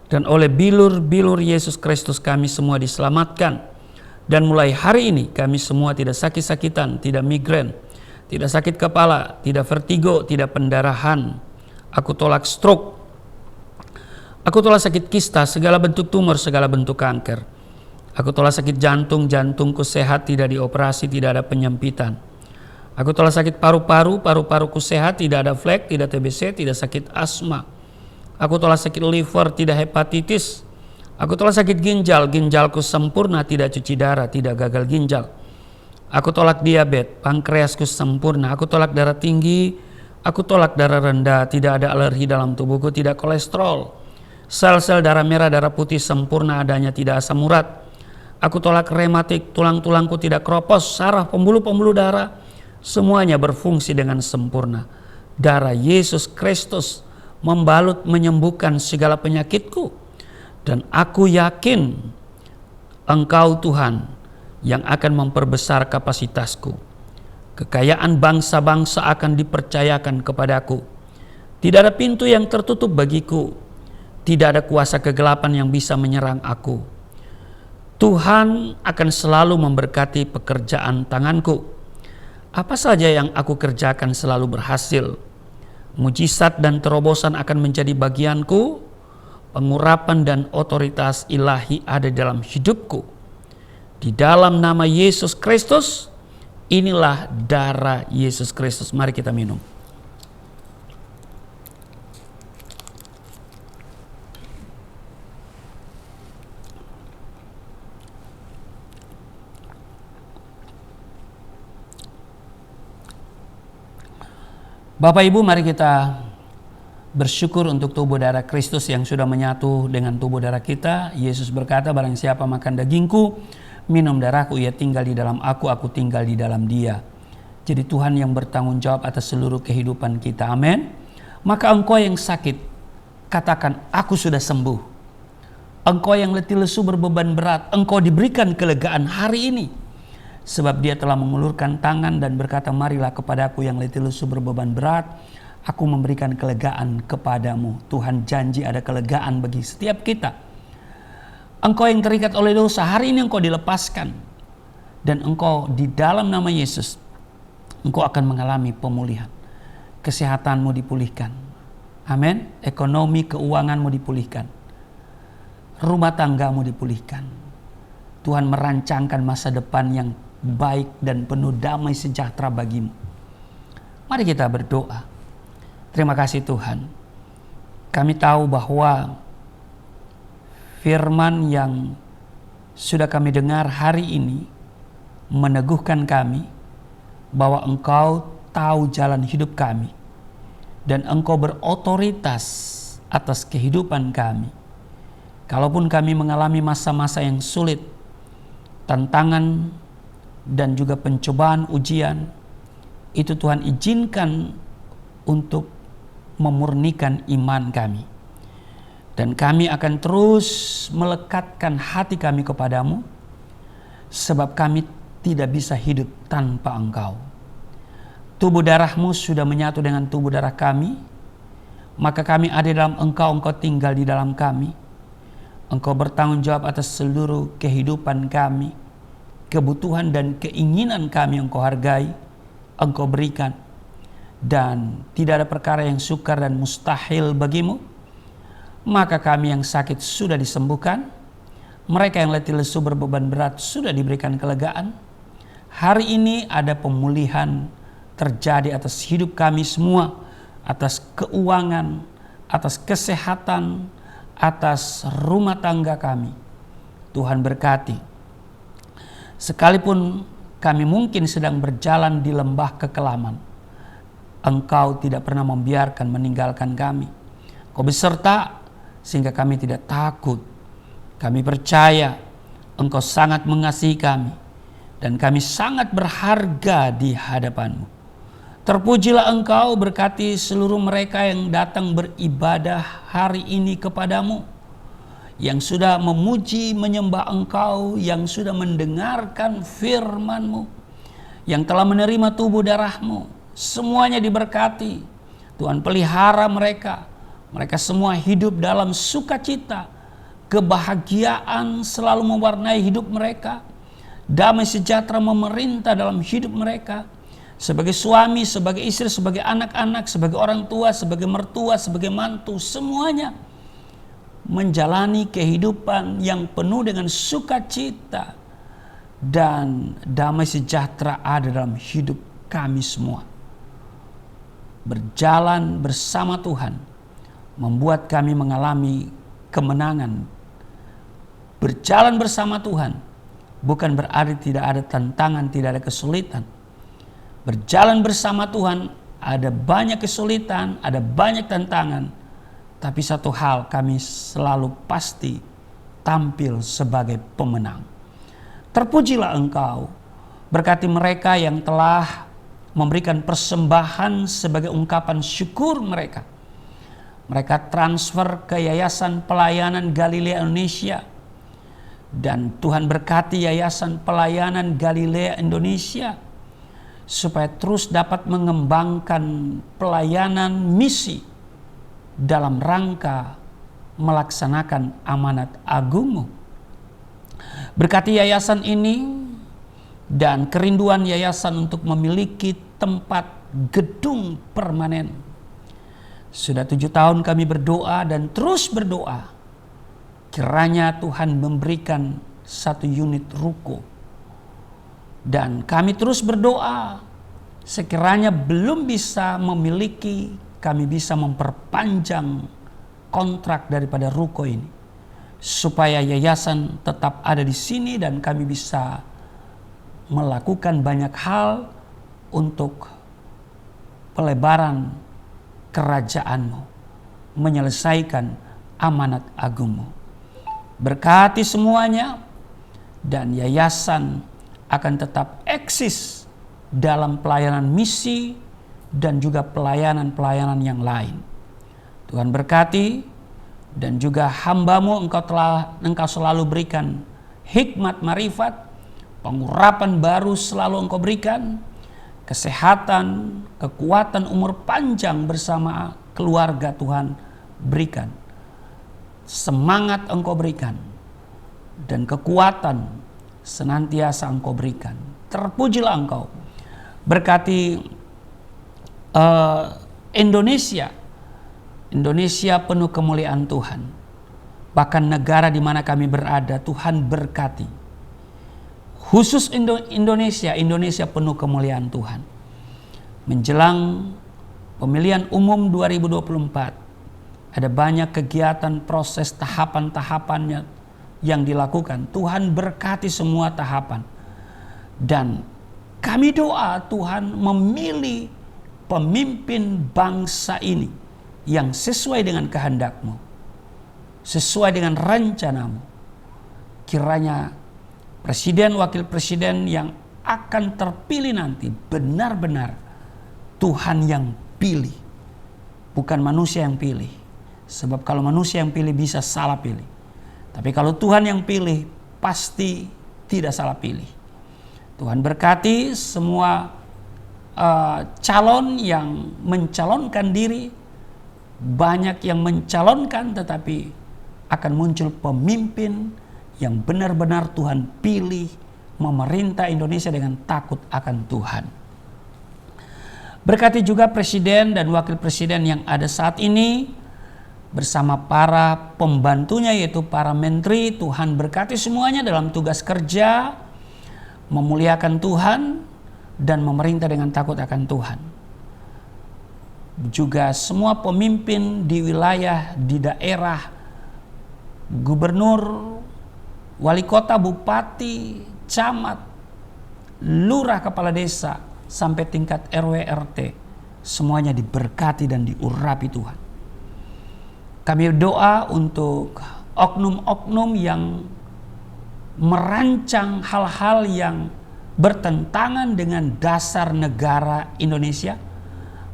dan oleh bilur-bilur Yesus Kristus, kami semua diselamatkan. Dan mulai hari ini kami semua tidak sakit-sakitan, tidak migrain, tidak sakit kepala, tidak vertigo, tidak pendarahan. Aku tolak stroke, aku tolak sakit kista, segala bentuk tumor, segala bentuk kanker. Aku tolak sakit jantung, jantungku sehat, tidak dioperasi, tidak ada penyempitan. Aku tolak sakit paru-paru, paru-paruku sehat, tidak ada flek, tidak TBC, tidak sakit asma. Aku tolak sakit liver, tidak hepatitis. Aku tolak sakit ginjal, ginjalku sempurna, tidak cuci darah, tidak gagal ginjal. Aku tolak diabetes, pankreasku sempurna. Aku tolak darah tinggi, aku tolak darah rendah, tidak ada alergi dalam tubuhku, tidak kolesterol. Sel-sel darah merah, darah putih sempurna adanya, tidak asam urat. Aku tolak rematik, tulang-tulangku tidak kropos, saraf, pembuluh-pembuluh darah, semuanya berfungsi dengan sempurna. Darah Yesus Kristus membalut, menyembuhkan segala penyakitku. Dan aku yakin Engkau Tuhan yang akan memperbesar kapasitasku. Kekayaan bangsa-bangsa akan dipercayakan kepadaku. Tidak ada pintu yang tertutup bagiku. Tidak ada kuasa kegelapan yang bisa menyerang aku. Tuhan akan selalu memberkati pekerjaan tanganku. Apa saja yang aku kerjakan selalu berhasil. Mujizat dan terobosan akan menjadi bagianku. Pengurapan dan otoritas ilahi ada dalam hidupku. Di dalam nama Yesus Kristus, inilah darah Yesus Kristus. Mari kita minum. Bapak Ibu, mari kita bersyukur untuk tubuh darah Kristus yang sudah menyatu dengan tubuh darah kita. Yesus berkata, barang siapa makan dagingku, minum darahku, ia tinggal di dalam aku tinggal di dalam dia. Jadi Tuhan yang bertanggung jawab atas seluruh kehidupan kita. Amin. Maka engkau yang sakit, katakan, aku sudah sembuh. Engkau yang letih lesu berbeban berat, engkau diberikan kelegaan hari ini. Sebab dia telah mengulurkan tangan dan berkata, marilah kepadaku yang letih lesu berbeban berat, aku memberikan kelegaan kepadamu. Tuhan janji ada kelegaan bagi setiap kita. Engkau yang terikat oleh dosa, hari ini engkau dilepaskan. Dan engkau di dalam nama Yesus, engkau akan mengalami pemulihan. Kesehatanmu dipulihkan. Amin. Ekonomi keuanganmu dipulihkan. Rumah tanggamu dipulihkan. Tuhan merancangkan masa depan yang baik dan penuh damai sejahtera bagimu. Mari kita berdoa. Terima kasih Tuhan. Kami tahu bahwa firman yang sudah kami dengar hari ini meneguhkan kami bahwa Engkau tahu jalan hidup kami dan Engkau berotoritas atas kehidupan kami. Kalaupun kami mengalami masa-masa yang sulit, tantangan dan juga pencobaan, ujian, itu Tuhan izinkan untuk memurnikan iman kami. Dan kami akan terus melekatkan hati kami kepadamu, sebab kami tidak bisa hidup tanpa Engkau. Tubuh darahmu sudah menyatu dengan tubuh darah kami, maka kami ada dalam Engkau, Engkau tinggal di dalam kami. Engkau bertanggung jawab atas seluruh kehidupan kami, kebutuhan dan keinginan kami Engkau hargai, Engkau berikan. Dan tidak ada perkara yang sukar dan mustahil bagimu. Maka kami yang sakit sudah disembuhkan, mereka yang letih lesu berbeban berat sudah diberikan kelegaan. Hari ini ada pemulihan terjadi atas hidup kami semua, atas keuangan, atas kesehatan, atas rumah tangga kami. Tuhan berkati. Sekalipun kami mungkin sedang berjalan di lembah kekelaman, Engkau tidak pernah membiarkan meninggalkan kami. Kau beserta sehingga kami tidak takut. Kami percaya Engkau sangat mengasihi kami dan kami sangat berharga di hadapan-Mu. Terpujilah Engkau, berkati seluruh mereka yang datang beribadah hari ini kepadamu, yang sudah memuji menyembah Engkau, yang sudah mendengarkan firman-Mu, yang telah menerima tubuh darah-Mu. Semuanya diberkati. Tuhan pelihara mereka. Mereka semua hidup dalam sukacita. Kebahagiaan selalu mewarnai hidup mereka. Damai sejahtera memerintah dalam hidup mereka. Sebagai suami, sebagai istri, sebagai anak-anak, sebagai orang tua, sebagai mertua, sebagai mantu, semuanya menjalani kehidupan yang penuh dengan sukacita dan damai sejahtera ada dalam hidup kami semua. Berjalan bersama Tuhan membuat kami mengalami kemenangan. Berjalan bersama Tuhan bukan berarti tidak ada tantangan, tidak ada kesulitan. Berjalan bersama Tuhan ada banyak kesulitan, ada banyak tantangan, tapi satu hal, kami selalu pasti tampil sebagai pemenang. Terpujilah Engkau, berkati mereka yang telah memberikan persembahan sebagai ungkapan syukur mereka. Mereka transfer ke Yayasan Pelayanan Galilea Indonesia. Dan Tuhan berkati Yayasan Pelayanan Galilea Indonesia supaya terus dapat mengembangkan pelayanan misi dalam rangka melaksanakan amanat agung-Mu. Berkati yayasan ini dan kerinduan yayasan untuk memiliki tempat gedung permanen. Sudah 7 tahun kami berdoa dan terus berdoa. Kiranya Tuhan memberikan 1 unit ruko. Dan kami terus berdoa. Sekiranya belum bisa memiliki, kami bisa memperpanjang kontrak daripada ruko ini. Supaya yayasan tetap ada di sini dan kami bisa melakukan banyak hal untuk pelebaran kerajaan-Mu, menyelesaikan amanat agung-Mu. Berkati semuanya, dan yayasan akan tetap eksis dalam pelayanan misi dan juga pelayanan-pelayanan yang lain. Tuhan berkati, dan juga hamba-Mu Engkau selalu berikan hikmat marifat, pengurapan baru selalu Engkau berikan, kesehatan, kekuatan, umur panjang bersama keluarga Tuhan berikan. Semangat Engkau berikan, dan kekuatan senantiasa Engkau berikan. Terpujilah Engkau. Berkati Indonesia penuh kemuliaan Tuhan. Bahkan negara di mana kami berada, Tuhan berkati. Khusus Indonesia penuh kemuliaan Tuhan. Menjelang pemilihan umum 2024, ada banyak kegiatan, proses, tahapan-tahapannya yang dilakukan. Tuhan berkati semua tahapan. Dan kami doa Tuhan memilih pemimpin bangsa ini yang sesuai dengan kehendak-Mu, sesuai dengan rencana-Mu. Kiranya presiden, wakil presiden yang akan terpilih nanti benar-benar Tuhan yang pilih, bukan manusia yang pilih. Sebab kalau manusia yang pilih bisa salah pilih, tapi kalau Tuhan yang pilih pasti tidak salah pilih. Tuhan berkati semua calon yang mencalonkan diri. Banyak yang mencalonkan, tetapi akan muncul pemimpin yang benar-benar Tuhan pilih memerintah Indonesia dengan takut akan Tuhan. Berkati juga presiden dan wakil presiden yang ada saat ini bersama para pembantunya, yaitu para menteri. Tuhan berkati semuanya dalam tugas kerja, memuliakan Tuhan dan memerintah dengan takut akan Tuhan. Juga semua pemimpin di wilayah, di daerah, gubernur, wali kota, bupati, camat, lurah, kepala desa, sampai tingkat RW RT, semuanya diberkati dan diurapi Tuhan. Kami doa untuk oknum-oknum yang merancang hal-hal yang bertentangan dengan dasar negara Indonesia,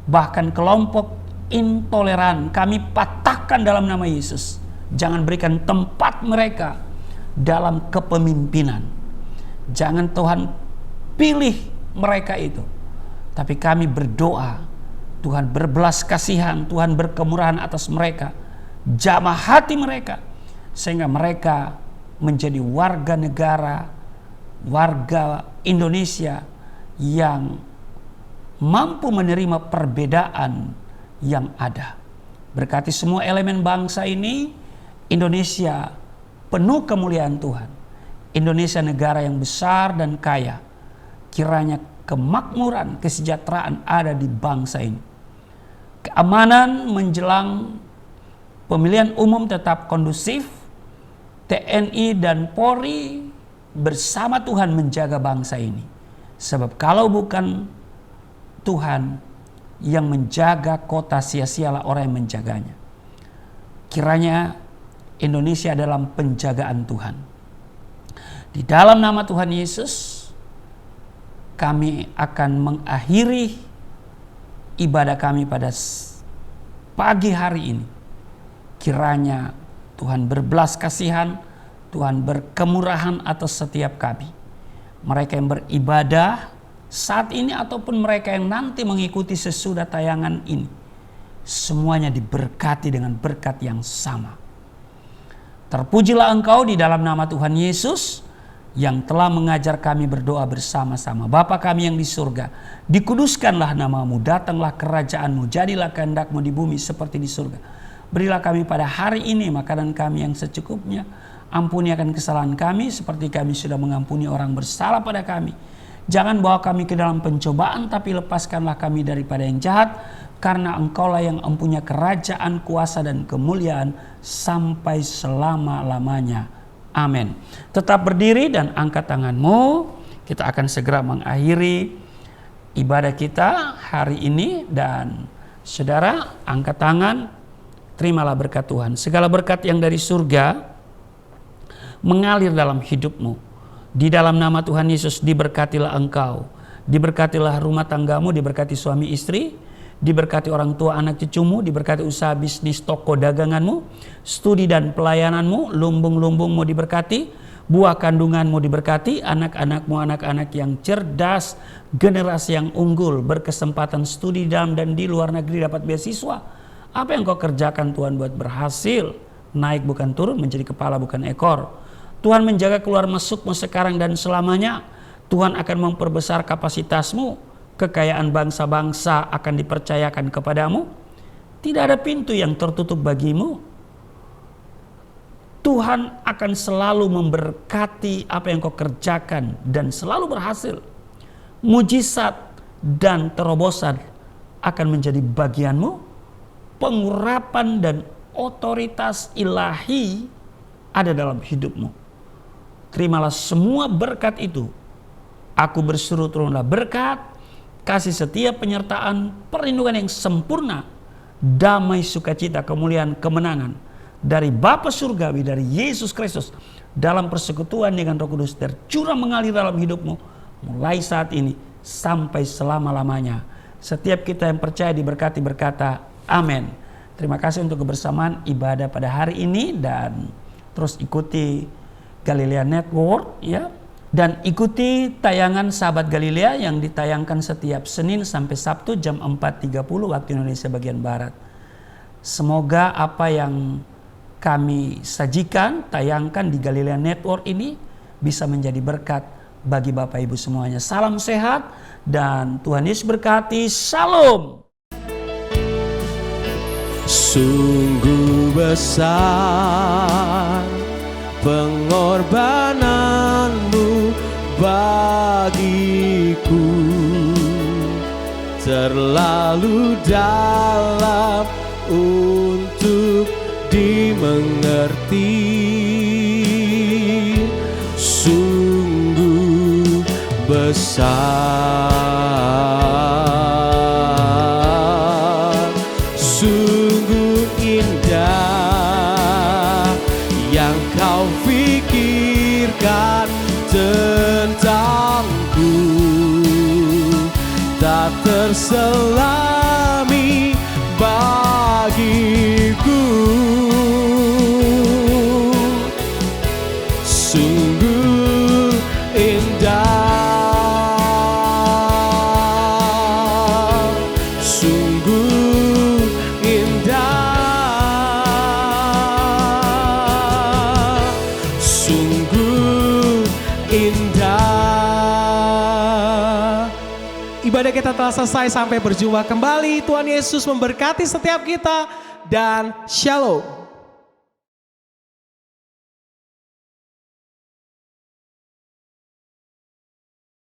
bahkan kelompok intoleran, kami patahkan dalam nama Yesus. Jangan berikan tempat mereka dalam kepemimpinan. Jangan Tuhan pilih mereka itu. Tapi kami berdoa, Tuhan berbelas kasihan, Tuhan berkemurahan atas mereka. Jamah hati mereka, sehingga mereka menjadi warga negara, warga Indonesia yang mampu menerima perbedaan yang ada. Berkati semua elemen bangsa ini. Indonesia penuh kemuliaan Tuhan. Indonesia negara yang besar dan kaya. Kiranya kemakmuran, kesejahteraan ada di bangsa ini. Keamanan menjelang pemilihan umum tetap kondusif. TNI dan Polri bersama Tuhan menjaga bangsa ini. Sebab kalau bukan Tuhan yang menjaga kota, sia-sialah orang yang menjaganya. Kiranya Indonesia dalam penjagaan Tuhan. Di dalam nama Tuhan Yesus, kami akan mengakhiri ibadah kami pada pagi hari ini. Kiranya Tuhan berbelas kasihan, Tuhan berkemurahan atas setiap kami. Mereka yang beribadah saat ini ataupun mereka yang nanti mengikuti sesudah tayangan ini, semuanya diberkati dengan berkat yang sama. Terpujilah Engkau di dalam nama Tuhan Yesus yang telah mengajar kami berdoa bersama-sama. Bapa kami yang di surga, dikuduskanlah nama-Mu, datanglah kerajaan-Mu, jadilah kehendak-Mu di bumi seperti di surga. Berilah kami pada hari ini makanan kami yang secukupnya. Ampuni akan kesalahan kami seperti kami sudah mengampuni orang bersalah pada kami. Jangan bawa kami ke dalam pencobaan, tapi lepaskanlah kami daripada yang jahat. Karena Engkaulah yang mempunyai kerajaan, kuasa, dan kemuliaan sampai selama-lamanya. Amin. Tetap berdiri dan angkat tanganmu. Kita akan segera mengakhiri ibadah kita hari ini. Dan saudara, angkat tangan, terimalah berkat Tuhan. Segala berkat yang dari surga mengalir dalam hidupmu. Di dalam nama Tuhan Yesus diberkatilah engkau, diberkatilah rumah tanggamu, diberkati suami istri, diberkati orang tua anak cucumu, diberkati usaha bisnis toko daganganmu, studi dan pelayananmu, lumbung-lumbungmu diberkati, buah kandunganmu diberkati, anak-anakmu anak-anak yang cerdas, generasi yang unggul, berkesempatan studi dalam dan di luar negeri, dapat beasiswa. Apa yang kau kerjakan Tuhan buat berhasil, naik bukan turun, menjadi kepala bukan ekor. Tuhan menjaga keluar masukmu sekarang dan selamanya. Tuhan akan memperbesar kapasitasmu. Kekayaan bangsa-bangsa akan dipercayakan kepadamu. Tidak ada pintu yang tertutup bagimu. Tuhan akan selalu memberkati apa yang kau kerjakan dan selalu berhasil. Mujizat dan terobosan akan menjadi bagianmu. Pengurapan dan otoritas ilahi ada dalam hidupmu. Terimalah semua berkat itu. Aku berseru turunlah berkat, kasih setia, penyertaan, perlindungan yang sempurna, damai, sukacita, kemuliaan, kemenangan dari Bapa Surgawi, dari Yesus Kristus dalam persekutuan dengan Roh Kudus tercurah mengalir dalam hidupmu mulai saat ini sampai selama-lamanya. Setiap kita yang percaya diberkati berkata amin. Terima kasih untuk kebersamaan ibadah pada hari ini, dan terus ikuti Galilea Network ya, dan ikuti tayangan Sahabat Galilea yang ditayangkan setiap Senin sampai Sabtu jam 4.30 waktu Indonesia bagian Barat. Semoga apa yang kami sajikan, tayangkan di Galilea Network ini bisa menjadi berkat bagi Bapak Ibu semuanya. Salam sehat dan Tuhan Yesus berkati. Shalom. Sungguh besar pengorbananmu bagiku, terlalu dalam untuk dimengerti. Sungguh besar, sungguh indah yang kau pikirkan tentangku, tak terselami bagiku. Sungguh indah, sungguh indah, sungguh indah. Ibadah kita telah selesai, sampai berjumpa kembali. Tuhan Yesus memberkati setiap kita dan shalom.